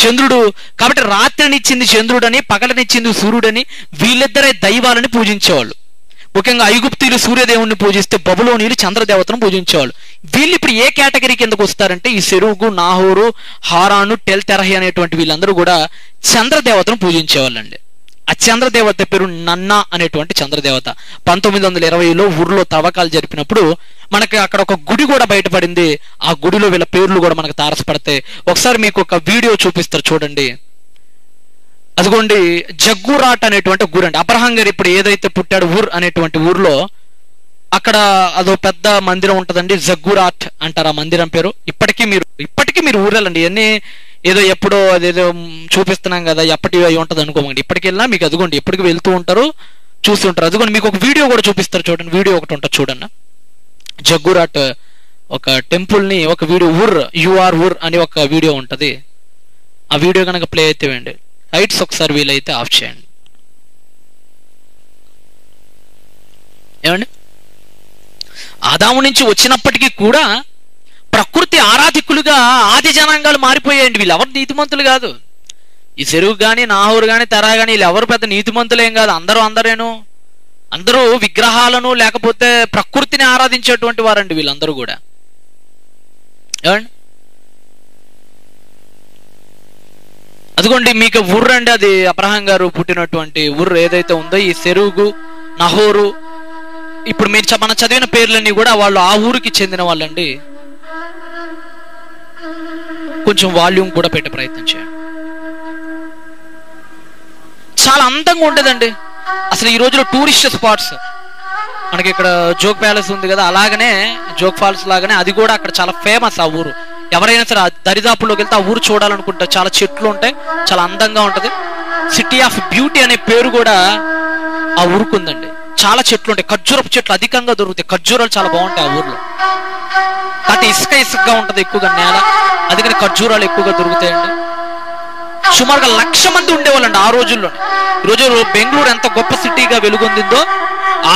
చంద్రుడు. కాబట్టి రాత్రినిచ్చింది చంద్రుడని, పగలనిచ్చింది సూర్యుడని, వీళ్ళిద్దరే దైవాలని పూజించేవాళ్ళు. ముఖ్యంగా ఐగుప్తీయులు సూర్యదేవుణ్ణి పూజిస్తే బబులోనీయులు చంద్రదేవతను పూజించేవాళ్ళు. వీళ్ళు ఇప్పుడు ఏ కేటగిరీ కిందకు వస్తారంటే, ఈ సెరుగు, నాహోరు, హారాను, టెల్తెరహి అనేటువంటి వీళ్ళందరూ కూడా చంద్రదేవతను పూజించేవాళ్ళండి. ఆ చంద్రదేవత పేరు నన్నా అనేటువంటి చంద్రదేవత. 1920లో ఊర్లో తవ్వకాలు జరిపినప్పుడు మనకి అక్కడ ఒక గుడి కూడా బయటపడింది. ఆ గుడిలో వీళ్ళ పేర్లు కూడా మనకు తారసపడతాయి. ఒకసారి మీకు ఒక వీడియో చూపిస్తారు చూడండి. అదిగోండి, జగ్గురాట్ అనేటువంటి ఊరు అండి. అబ్రహాం గారు ఇప్పుడు ఏదైతే పుట్టాడు ఊర్ అనేటువంటి ఊర్లో అక్కడ అదో పెద్ద మందిరం ఉంటదండి, జగ్గురాట్ అంటారు ఆ మందిరం పేరు. ఇప్పటికీ మీరు ఊరెళ్ళండి. ఇవన్నీ ఏదో ఎప్పుడో అదేదో చూపిస్తున్నాం కదా, ఎప్పటి అయి ఉంటది అనుకోమండి. ఇప్పటికి వెళ్ళినా మీకు అదిగోండి, ఎప్పటికి వెళ్తూ ఉంటారు, చూస్తుంటారు. అదిగోండి మీకు ఒక వీడియో కూడా చూపిస్తారు చూడండి. వీడియో ఒకటి ఉంటుంది చూడన్న. జగ్గురాట్ ఒక టెంపుల్ ని ఒక వీడియో, యూఆర్ ఊర్ అని ఒక వీడియో ఉంటది. ఆ వీడియో కనుక ప్లే అయితే వేయండి. లైట్స్ ఒకసారి వీలైతే ఆఫ్ చేయండి. ఏమండి, ఆదాము నుంచి వచ్చినప్పటికీ కూడా ప్రకృతి ఆరాధికులుగా ఆది జనాంగాలు మారిపోయాయండి. వీళ్ళు ఎవరు నీతిమంతులు కాదు. ఈ సెరుగు కానీ, నాహోరు కానీ, తెరా కానీ వీళ్ళు ఎవరు పెద్ద నీతిమంతులేం కాదు. అందరూ విగ్రహాలను లేకపోతే ప్రకృతిని ఆరాధించేటువంటి వారండి వీళ్ళందరూ కూడా. ఏమండి, అదిగోండి మీకు ఊర్రు అండి. అది అబ్రహాం గారు పుట్టినటువంటి ఊర్రు ఏదైతే ఉందో, ఈ సెరుగు, నహోరు, ఇప్పుడు మీరు మన చదివిన పేర్లన్నీ కూడా వాళ్ళు ఆ ఊరికి చెందిన వాళ్ళండి. కొంచెం వాల్యూమ్ కూడా పెట్టే ప్రయత్నం చేయండి. చాలా అందంగా ఉండేదండి. అసలు ఈ రోజులో టూరిస్ట్ స్పాట్స్ మనకి ఇక్కడ జోగ్ ప్యాలెస్ ఉంది కదా, అలాగనే జోగ్ ఫాల్స్ లాగానే అది కూడా అక్కడ చాలా ఫేమస్ ఆ ఊరు. ఎవరైనా సరే ఆ దరిదాపుల్లోకి వెళ్తే ఆ ఊరు చూడాలనుకుంటారు. చాలా చెట్లు ఉంటాయి, చాలా అందంగా ఉంటది. సిటీ ఆఫ్ బ్యూటీ అనే పేరు కూడా ఆ ఊరుకుందండి. చాలా చెట్లు ఉంటాయి, ఖర్జూరపు చెట్లు అధికంగా దొరుకుతాయి. ఖర్జూరాలు చాలా బాగుంటాయి ఆ ఊర్లో. కాకపోతే ఇసుకగా ఉంటది ఎక్కువగా నేల, అందుకని ఖర్జూరాలు ఎక్కువగా దొరుకుతాయండి. సుమారుగా 1,00,000 మంది ఉండేవాళ్ళండి ఆ రోజుల్లో. ఈ రోజు బెంగళూరు ఎంత గొప్ప సిటీగా వెలుగొందిందో,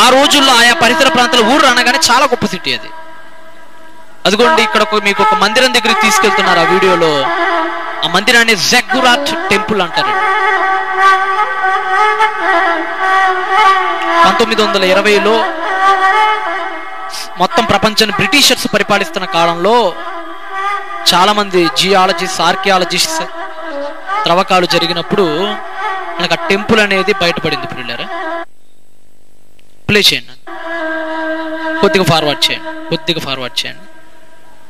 ఆ రోజుల్లో ఆయా పరిసర ప్రాంతాల ఊరు అనగానే చాలా గొప్ప సిటీ అది. అదిగోండి ఇక్కడ మీకు ఒక మందిరం దగ్గరికి తీసుకెళ్తున్నారు ఆ వీడియోలో. ఆ మందిరాన్ని జగ్గురాట్ టెంపుల్ అంటారు. 1920లో మొత్తం ప్రపంచాన్ని బ్రిటిషర్స్ పరిపాలిస్తున్న కాలంలో చాలా మంది జియాలజిస్ట్, ఆర్కియాలజిస్ట్ త్రవ్వకాలు జరిగినప్పుడు మనకు ఆ టెంపుల్ అనేది బయటపడింది. పిల్లరా ప్లే చేయండి, కొద్దిగా ఫార్వర్డ్ చేయండి.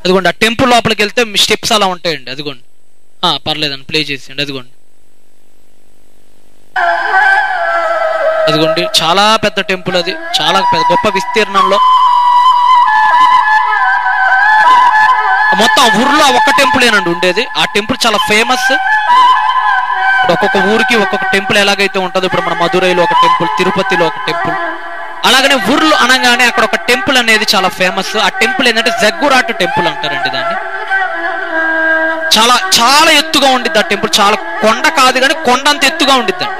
అదిగోండి ఆ టెంపుల్ లోపలికి వెళ్తే మీ స్టెప్స్ అలా ఉంటాయండి. అదిగోండి, పర్లేదండి ప్లే చేసేయండి. అదిగోండి చాలా పెద్ద టెంపుల్, అది చాలా పెద్ద గొప్ప విస్తీర్ణంలో. మొత్తం ఊర్లో ఒక్క టెంపులేనండి ఉండేది. ఆ టెంపుల్ చాలా ఫేమస్. ఒక్కొక్క ఊరికి ఒక్కొక్క టెంపుల్ ఎలాగైతే ఉంటుందో, ఇప్పుడు మన మధురైలో ఒక టెంపుల్, తిరుపతిలో ఒక టెంపుల్, అలాగనే ఊర్లు అనగానే అక్కడ ఒక టెంపుల్ అనేది చాలా ఫేమస్. ఆ టెంపుల్ ఏంటంటే జగ్గురాట్ టెంపుల్ అంటారండి దాన్ని. చాలా చాలా ఎత్తుగా ఉండిద్ది ఆ టెంపుల్. చాలా కొండ కాదు కానీ కొండ అంత ఎత్తుగా ఉండిద్దండి.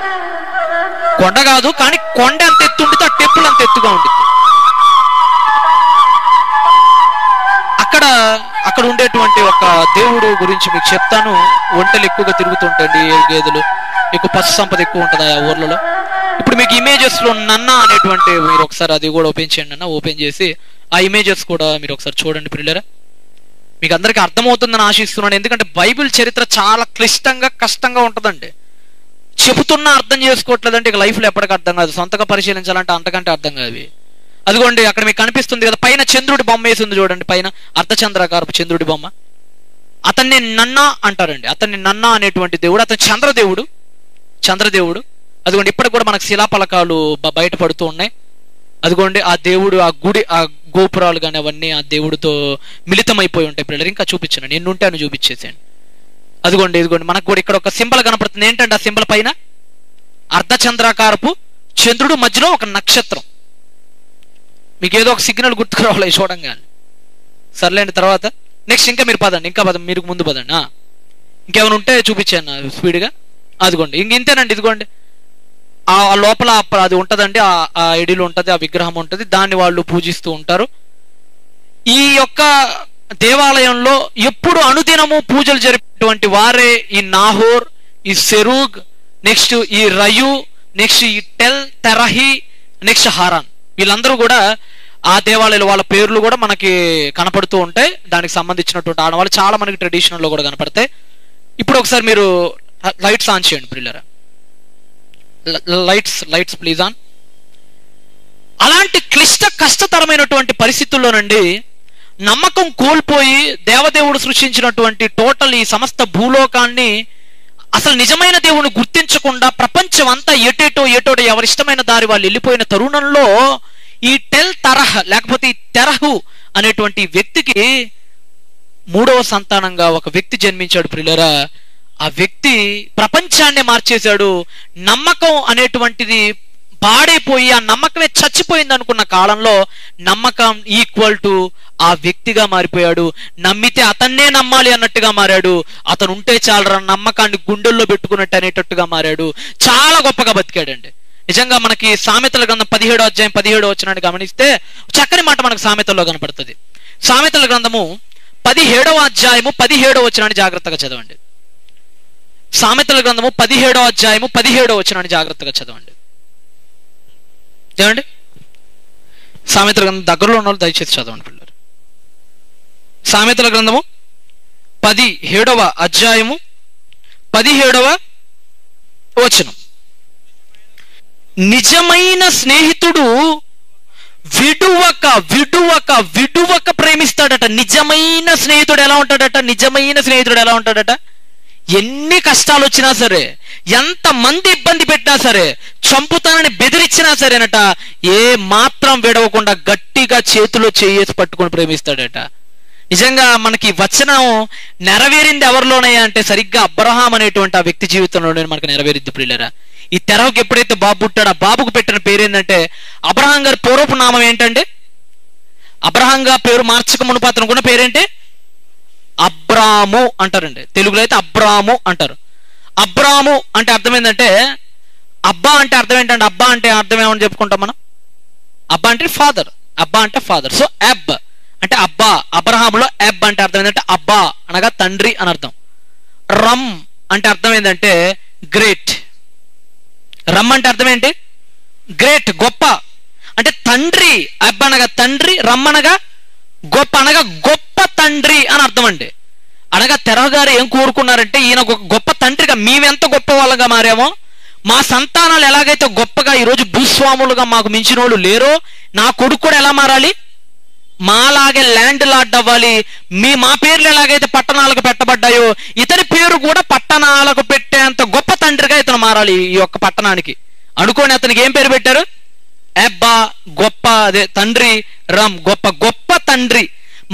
కొండ కాదు కానీ కొండ అంత ఎత్తు ఉండిద్ది, ఆ టెంపుల్ అంత ఎత్తుగా ఉండిద్ది. అక్కడ ఉండేటువంటి ఒక దేవుడు గురించి మీకు చెప్తాను. ఒంటెలు ఎక్కువగా తిరుగుతుంటండి, గేదెలు ఎక్కువ, పశు సంపద ఎక్కువ ఉంటుంది ఆ ఊర్లలో. ఇప్పుడు మీకు ఇమేజెస్ లో నన్నా అనేటువంటి మీరు ఒకసారి అది కూడా ఓపెన్ చేయండి అన్న. ఓపెన్ చేసి ఆ ఇమేజెస్ కూడా మీరు ఒకసారి చూడండి పిల్లరా. మీకు అందరికీ అర్థమవుతుందని ఆశిస్తున్నాను. ఎందుకంటే బైబిల్ చరిత్ర చాలా క్లిష్టంగా, కష్టంగా ఉంటుందండి. చెబుతున్నా అర్థం చేసుకోవట్లేదంటే ఇక లైఫ్లో ఎప్పటికీ అర్థం కాదు. సొంతగా పరిశీలించాలంటే అంతకంటే అర్థం కాదు. అదిగోండి అక్కడ మీకు కనిపిస్తుంది కదా, పైన చంద్రుడి బొమ్మ వేసింది చూడండి, పైన అర్ధచంద్రాకారపు చంద్రుడి బొమ్మ. అతన్ని నన్నా అంటారండి. అతన్ని నన్నా అనేటువంటి దేవుడు, అతను చంద్రదేవుడు. అదిగోండి ఇప్పటికి కూడా మనకు శిలాపలకాలు బయటపడుతూ ఉన్నాయి. అదిగోండి ఆ దేవుడు, ఆ గుడి, ఆ గోపురాలు కానీ అవన్నీ ఆ దేవుడితో మిళితమైపోయి ఉంటాయి. పిల్లలు ఇంకా చూపించాను, నేను ఉంటే అని చూపించేసాను. అదిగోండి ఇదిగోండి మనకు కూడా ఇక్కడ ఒక సింబల్ కనపడుతుంది. ఏంటంటే ఆ సింబల్ పైన అర్ధచంద్రాకారపు చంద్రుడు, మధ్యలో ఒక నక్షత్రం. మీకు ఏదో ఒక సిగ్నల్ గుర్తుకు రావాలి చూడంగానే. సర్లేండి, తర్వాత నెక్స్ట్ ఇంకా మీరు పదండి, మీరు ముందు పదండి. ఇంకేమైనా ఉంటే చూపించాను స్పీడ్గా. అదిగోండి ఇంతేనండి. ఇదిగోండి ఆ లోపల అది ఉంటుందండి, ఆ ఎడిలో ఉంటుంది, ఆ విగ్రహం ఉంటుంది, దాన్ని వాళ్ళు పూజిస్తూ ఉంటారు. ఈ యొక్క దేవాలయంలో ఎప్పుడు అనుదినము పూజలు జరిపేటువంటి వారే ఈ నాహోర్, ఈ సెరూగ్, నెక్స్ట్ ఈ రయు, నెక్స్ట్ ఈ టెల్ తెరహి, నెక్స్ట్ హారాన్. వీళ్ళందరూ కూడా ఆ దేవాలయాలు, వాళ్ళ పేర్లు కూడా మనకి కనపడుతూ ఉంటాయి. దానికి సంబంధించినటువంటి ఆడవాళ్ళు చాలా మనకి ట్రెడిషనల్లో కూడా కనపడతాయి. ఇప్పుడు ఒకసారి మీరు లైట్స్ ఆన్ చేయండి ప్రియులారా. Lights please on. అలాంటి కష్టతరమైనటువంటి పరిస్థితుల్లోనండి నమ్మకం కోల్పోయి దేవదేవుడు సృష్టించినటువంటి టోటల్ ఈ సమస్త భూలోకాన్ని అసలు నిజమైన దేవుని గుర్తించకుండా ప్రపంచం అంతా ఏటో ఎవరిష్టమైన దారి వాళ్ళు వెళ్ళిపోయిన తరుణంలో ఈ టెల్ తరహ్ లేకపోతే ఈ తెరహు అనేటువంటి వ్యక్తికి మూడవ సంతానంగా ఒక వ్యక్తి జన్మించాడు ప్రియులారా. ఆ వ్యక్తి ప్రపంచాన్ని మార్చేశాడు. నమ్మకం అనేటువంటిది పాడైపోయి ఆ నమ్మకమే చచ్చిపోయింది అనుకున్న కాలంలో నమ్మకం ఈక్వల్ టు ఆ వ్యక్తిగా మారిపోయాడు. నమ్మితే అతన్నే నమ్మాలి అన్నట్టుగా మారాడు. అతను ఉంటే చాలరా నమ్మకాన్ని గుండెల్లో పెట్టుకున్నట్టు అనేటట్టుగా మారాడు. చాలా గొప్పగా బతికాడండి. నిజంగా మనకి సామెతల గ్రంథం 17వ అధ్యాయం 17వ వచనాన్ని గమనిస్తే చక్కని మాట మనకు సామెతల్లో కనపడుతుంది. సామెతల గ్రంథము 17వ అధ్యాయము 17వ వచనాన్ని జాగ్రత్తగా చదవండి. సామెతల గ్రంథము 17వ అధ్యాయము 17వ వచనాన్ని జాగ్రత్తగా చదవండి. చదవండి. సామెతల గ్రంథం దగ్గరలో ఉన్న వాళ్ళు దయచేసి చదవండి పిల్లలు. సామెతల గ్రంథము 17వ అధ్యాయము 17వ వచనం. నిజమైన స్నేహితుడు విడువక ప్రేమిస్తాడట. నిజమైన స్నేహితుడు ఎలా ఉంటాడట? ఎన్ని కష్టాలు వచ్చినా సరే, ఎంత మంది ఇబ్బంది పెట్టినా సరే, చంపుతానని బెదిరించినా సరేనట, ఏ మాత్రం విడవకుండా గట్టిగా చేతిలో చేయేసి పట్టుకొని ప్రేమిస్తాడట. నిజంగా మనకి వచనం నెరవేరింది ఎవరిలోనయ్యా అంటే సరిగ్గా అబ్రహాం అనేటువంటి ఆ వ్యక్తి జీవితంలోనే మనకు నెరవేరింది ప్రియులరా. ఈ తెరవకి ఎప్పుడైతే బాబు పుట్టాడో ఆ బాబుకు పెట్టిన పేరు ఏంటంటే, అబ్రహాం గారి పూర్వపు నామం ఏంటంటే, అబ్రహాం గారి పేరు మార్చక మునుపు అతనుకున్న పేరేంటి? అబ్రాము అంటారండి. తెలుగులో అయితే అబ్రాము అంటారు. అబ్రాము అంటే అర్థం ఏంటంటే, అబ్బా అంటే అర్థం ఏంటంటే, అబ్బా అంటే అర్థం ఏమని చెప్పుకుంటాం మనం? అబ్బా అంటే ఫాదర్. సో అబ్ అంటే అబ్బా. అబ్రహాములో అబ్ అంటే అర్థం ఏంటంటే అబ్బా అనగా తండ్రి అని అర్థం. రమ్ అంటే అర్థం ఏంటంటే గ్రేట్. రమ్ అంటే అర్థం ఏంటి? గ్రేట్, గొప్ప. అంటే తండ్రి. అబ్ అనగా తండ్రి, రమ్ అనగా గొప్ప, అనగా గొప్ప తండ్రి అని అర్థం అండి. అనగా తెరవ గారు ఏం కోరుకున్నారంటే, ఈయన గొప్ప తండ్రిగా మేమెంత గొప్ప వాళ్ళగా మారామో, మా సంతానాలు ఎలాగైతే గొప్పగా ఈరోజు భూస్వాములుగా మాకు మించిన వాళ్ళు లేరో, నా కొడుకు కూడా ఎలా మారాలి? మాలాగే ల్యాండ్ లార్డ్ అవ్వాలి. మా పేర్లు ఎలాగైతే పట్టణాలకు పెట్టబడ్డాయో, ఇతని పేరు కూడా పట్టణాలకు పెట్టేంత గొప్ప తండ్రిగా ఇతను మారాలి ఈ యొక్క పట్టణానికి అనుకోని అతనికి ఏం పేరు పెట్టారు? అబ్బా, గొప్ప, అదే తండ్రి. రమ్, గొప్ప తండ్రి.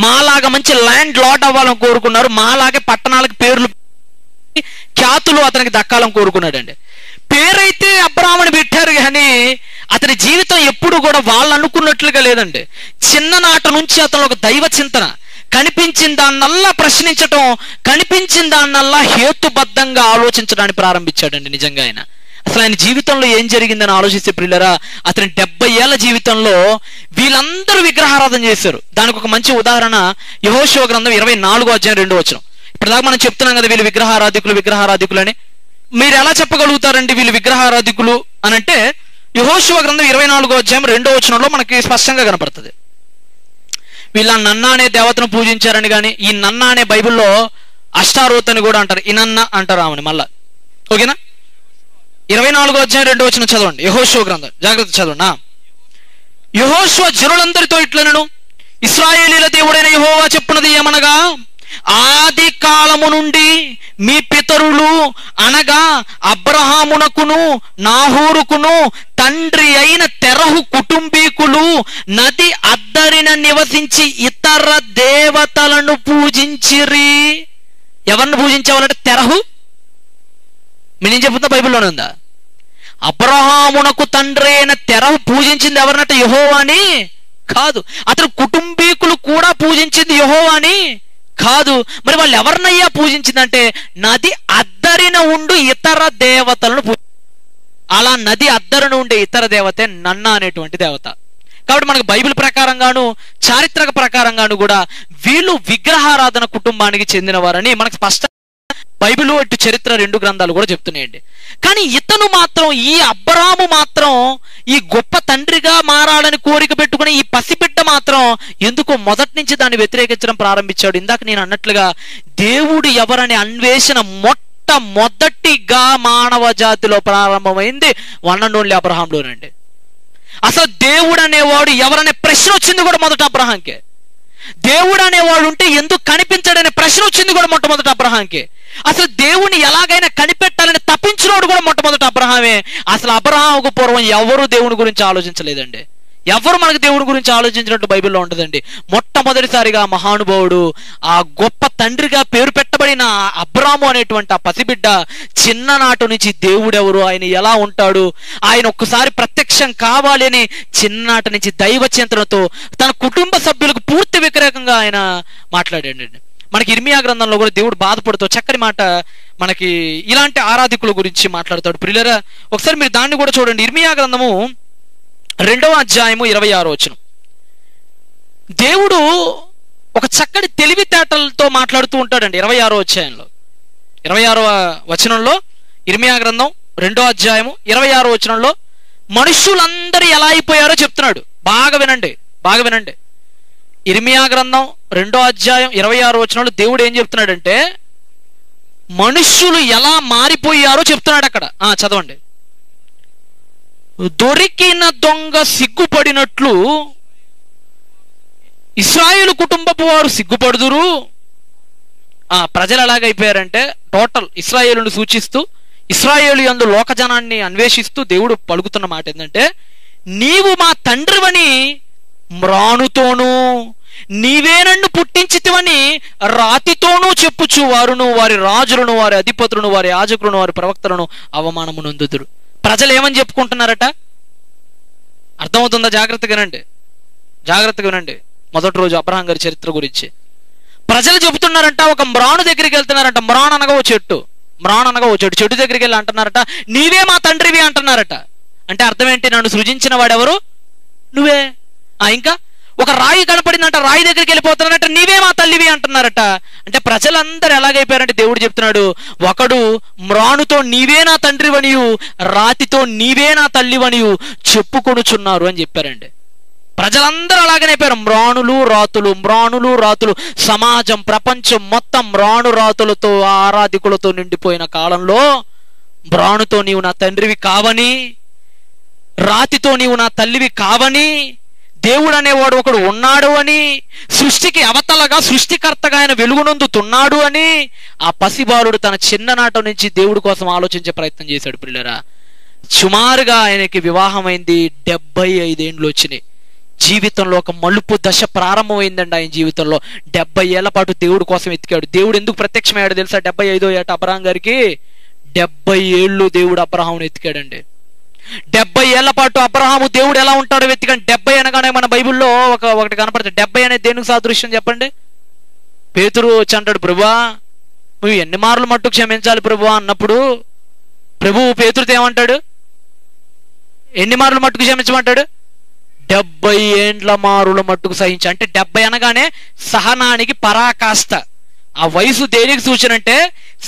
మాలాగా మంచి ల్యాండ్ లార్డ్ అవ్వాలని కోరుకున్నారు. మాలాగే పట్టణాలకు పేర్లు, ఖ్యాతులు అతనికి దక్కాలని కోరుకున్నాడండి. పేరైతే అబ్రాహాముని పెట్టారు కానీ అతని జీవితం ఎప్పుడు కూడా వాళ్ళు అనుకున్నట్లుగా లేదండి. చిన్ననాటి నుంచి అతను ఒక దైవ చింతన, కనిపించిన దాన్నల్లా ప్రశ్నించటం, కనిపించిన దాన్నల్లా హేతుబద్ధంగా ఆలోచించడానికి ప్రారంభించాడండి. నిజంగా అసలు ఆయన జీవితంలో ఏం జరిగిందని ఆలోచిస్తే ప్రియులరా, అతని 70 ఏళ్ల జీవితంలో వీళ్ళందరూ విగ్రహారాధన చేశారు. దానికి ఒక మంచి ఉదాహరణ యెహోషువ గ్రంథం 24వ అధ్యాయం 2వ వచనం. ఇప్పటిదాకా మనం చెప్తున్నాం కదా వీళ్ళు విగ్రహారాధికులు అని. మీరు ఎలా చెప్పగలుగుతారండి వీళ్ళు విగ్రహారాధికులు అని అంటే, యెహోషువ గ్రంథం 24వ అధ్యాయం 2వ వచనంలో మనకి స్పష్టంగా కనపడుతుంది. వీళ్ళ నన్నా అనే దేవతను పూజించారని. కానీ ఈ నన్నా అనే బైబిల్లో అష్టారోత్ అని కూడా అంటారు. ఇనన్న అంటారు ఆమెను మళ్ళా. ఓకేనా? 24వ అధ్యాయం 2వ వచనం చదవండి. యెహోషువ గ్రంథం, జాగ్రత్త చదవండి. యెహోషువ జనులందరితో ఇట్లనెను, ఇశ్రాయేలీల దేవుడైన యెహోవా చెప్పున్నది ఏమనగా, ఆది కాలము నుండి మీ పితరులు అనగా అబ్రహామునకును నాహోరుకును తండ్రి అయిన తెరహు కుటుంబీకులు నది అద్దరిన నివసించి ఇతర దేవతలను పూజించిరి. ఎవరిని పూజించేవాళ్ళంటే తెరహు. నేను చెప్తున్నా బైబిల్లోనే ఉందా? అబ్రహామునకు తండ్రి అయిన తెరహు పూజించింది ఎవరినంటే యెహోవాని కాదు. అతను కుటుంబీకులు కూడా పూజించింది యెహోవాని కాదు. మరి వాళ్ళు ఎవరినయ్యా పూజించిందంటే నది అద్దరిన ఉండు ఇతర దేవతలను అలా నది అద్దరిన ఉండే ఇతర దేవతే నన్న అనేటువంటి దేవత. కాబట్టి మనకు బైబిల్ ప్రకారంగాను చారిత్రక ప్రకారంగాను కూడా వీళ్ళు విగ్రహారాధన కుటుంబానికి చెందిన వారని మనకు స్పష్టంగా బైబిల్ ఇటు చరిత్ర 2 గ్రంథాలు కూడా చెప్తున్నాయండి. కానీ ఇతను మాత్రం, ఈ అబ్రాము మాత్రం, ఈ గొప్ప తండ్రిగా మారాలని కోరిక పెట్టుకుని ఈ పసిబిడ్డ మాత్రం ఎందుకో మొదటి నుంచి దాన్ని వ్యతిరేకించడం ప్రారంభించాడు. ఇందాక నేను అన్నట్లుగా దేవుడు ఎవరనే అన్వేషణ మొట్టమొదటిగా మానవ జాతిలో ప్రారంభమైంది వన్ అండ్ ఓన్లీ అబ్రహాంలోనండి. అసలు దేవుడు అనేవాడు ఎవరనే ప్రశ్న వచ్చింది కూడా మొదట అబ్రహాంకే. దేవుడు అనేవాడు ఉంటే ఎందుకు కనిపించడనే ప్రశ్న వచ్చింది కూడా మొట్టమొదటి అబ్రహాంకే. అసలు దేవుని ఎలాగైనా కనిపెట్టాలని తప్పించినోడు కూడా మొట్టమొదటి అబ్రహామే. అసలు అబ్రహాముకు పూర్వం ఎవరు దేవుని గురించి ఆలోచించలేదండి. ఎవరు మనకు దేవుని గురించి ఆలోచించినట్టు బైబిల్లో ఉంటుందండి. మొట్టమొదటిసారిగా మహానుభావుడు, ఆ గొప్ప తండ్రిగా పేరు పెట్టబడిన అబ్రాము అనేటువంటి ఆ పసిబిడ్డ చిన్ననాటి నుంచి దేవుడెవరు, ఆయన ఎలా ఉంటాడు, ఆయన ఒక్కసారి ప్రత్యక్షం కావాలి అని చిన్ననాటి నుంచి దైవ చింతనతో తన కుటుంబ సభ్యులకు పూర్తి వ్యతిరేకంగా ఆయన మాట్లాడాడండి. మనకి ఇర్మియా గ్రంథంలో కూడా దేవుడు బాధపడుతూ చక్కని మాట మనకి ఇలాంటి ఆరాధికుల గురించి మాట్లాడతాడు. ప్రియులారా, ఒకసారి మీరు దాన్ని కూడా చూడండి. ఇర్మియా గ్రంథము 2వ అధ్యాయము 26వ వచనం. దేవుడు ఒక చక్కటి తెలివితేటలతో మాట్లాడుతూ ఉంటాడండి. 26వ అధ్యాయంలో 26వ వచనంలో ఇర్మియా గ్రంథం 2వ అధ్యాయము 26వ వచనంలో మనుషులందరూ ఎలా అయిపోయారో చెప్తున్నాడు. బాగా వినండి, బాగా వినండి. ఇర్మియా గ్రంథం 2వ అధ్యాయం 26వ వచనంలో దేవుడు ఏం చెప్తున్నాడంటే మనుష్యులు ఎలా మారిపోయారో చెప్తున్నాడు అక్కడ. చదవండి. దొరికిన దొంగ సిగ్గుపడినట్లు ఇశ్రాయేలు కుటుంబపు వారు సిగ్గుపడుదురు. ప్రజలు ఎలాగైపోయారంటే టోటల్ ఇశ్రాయేలును సూచిస్తూ ఇశ్రాయేలు యందు లోకజనాన్ని అన్వేషిస్తూ దేవుడు పలుకుతున్న మాట ఏంటంటే, నీవు మా తండ్రివని మ్రానుతోనూ నీవే నన్ను పుట్టించితివని రాతితోనూ చెప్పుచు వారును వారి రాజులను వారి అధిపతులను వారి యాజకులను వారి ప్రవక్తలను అవమానము నొందుదురు. ప్రజలు ఏమని చెప్పుకుంటున్నారట? అర్థమవుతుందా? జాగ్రత్తగా వినండి, జాగ్రత్తగా వినండి. మొదటి రోజు అబ్రహాం గారి చరిత్ర గురించి ప్రజలు చెబుతున్నారంట, ఒక మ్రాను దగ్గరికి వెళ్తున్నారంట. మ్రాన్ అనగా ఓ చెట్టు, మ్రాన్ అనగా ఓ చెట్టు. చెట్టు దగ్గరికి వెళ్ళి అంటున్నారట, నీవే మా తండ్రివి అంటున్నారట. అంటే అర్థం ఏంటి? నన్ను సృజించిన వాడెవరు? నువ్వే. ఇంకా ఒక రాయి కనపడిందంట, రాయి దగ్గరికి వెళ్ళిపోతున్నారంట, నీవే మా తల్లివి అంటున్నారట. అంటే ప్రజలందరూ ఎలాగైపోయారంటే దేవుడు చెప్తున్నాడు, ఒకడు మ్రానుతో నీవే నా తండ్రివనియు రాతితో నీవే నా తల్లివనియు చెప్పుకొనుచున్నారు అని చెప్పారండి. ప్రజలందరూ అలాగనే అయిపోయారు. మ్రాణులు రాతులు, మ్రాణులు రాతులు. సమాజం, ప్రపంచం మొత్తం మ్రాణు రాతులతో ఆరాధికులతో నిండిపోయిన కాలంలో మ్రాణుతో నీవు నా తండ్రివి కావని, రాతితో నీవు నా తల్లివి కావని, దేవుడు అనేవాడు ఒకడు ఉన్నాడు అని, సృష్టికి అవతలగా సృష్టికర్తగా ఆయన వెలుగునొందుతున్నాడు అని ఆ పసిబాలుడు తన చిన్ననాటి నుంచి దేవుడి కోసం ఆలోచించే ప్రయత్నం చేశాడు. పిల్లరా, సుమారుగా ఆయనకి వివాహమైంది, 75 ఏండ్లు వచ్చినాయి. జీవితంలో ఒక మలుపు దశ ప్రారంభమైందండి ఆయన జీవితంలో. 70 ఏళ్ల పాటు దేవుడి కోసం ఎత్తికాడు. దేవుడు ఎందుకు ప్రత్యక్షమయ్యాడు తెలుసా? 75వ ఏట అబ్రహాం గారికి 70 ఏళ్ళు దేవుడు అబ్రహామును ఎత్తికాడండి. 70 ఏళ్ల పాటు అబ్రహాము దేవుడు ఎలా ఉంటాడో వెతికండి. 70 అనగానే మన బైబిల్లో ఒకటి కనపడుతుంది. 70 అనేది దేనికి సాదృశ్యం చెప్పండి? పేతురు వచ్చి అంటాడు, ప్రభువా నువ్వు ఎన్ని మార్లు మట్టు క్షమించాలి ప్రభువా అన్నప్పుడు ప్రభువు పేతురుతో ఏమంటాడు? ఎన్ని మార్లు మట్టుకు క్షమించమంటాడు? 70 ఏండ్ల మారుల మట్టుకు సహించు. అంటే 70 అనగానే సహనానికి పరాకాష్ట. ఆ వయసు దేనికి సూచన అంటే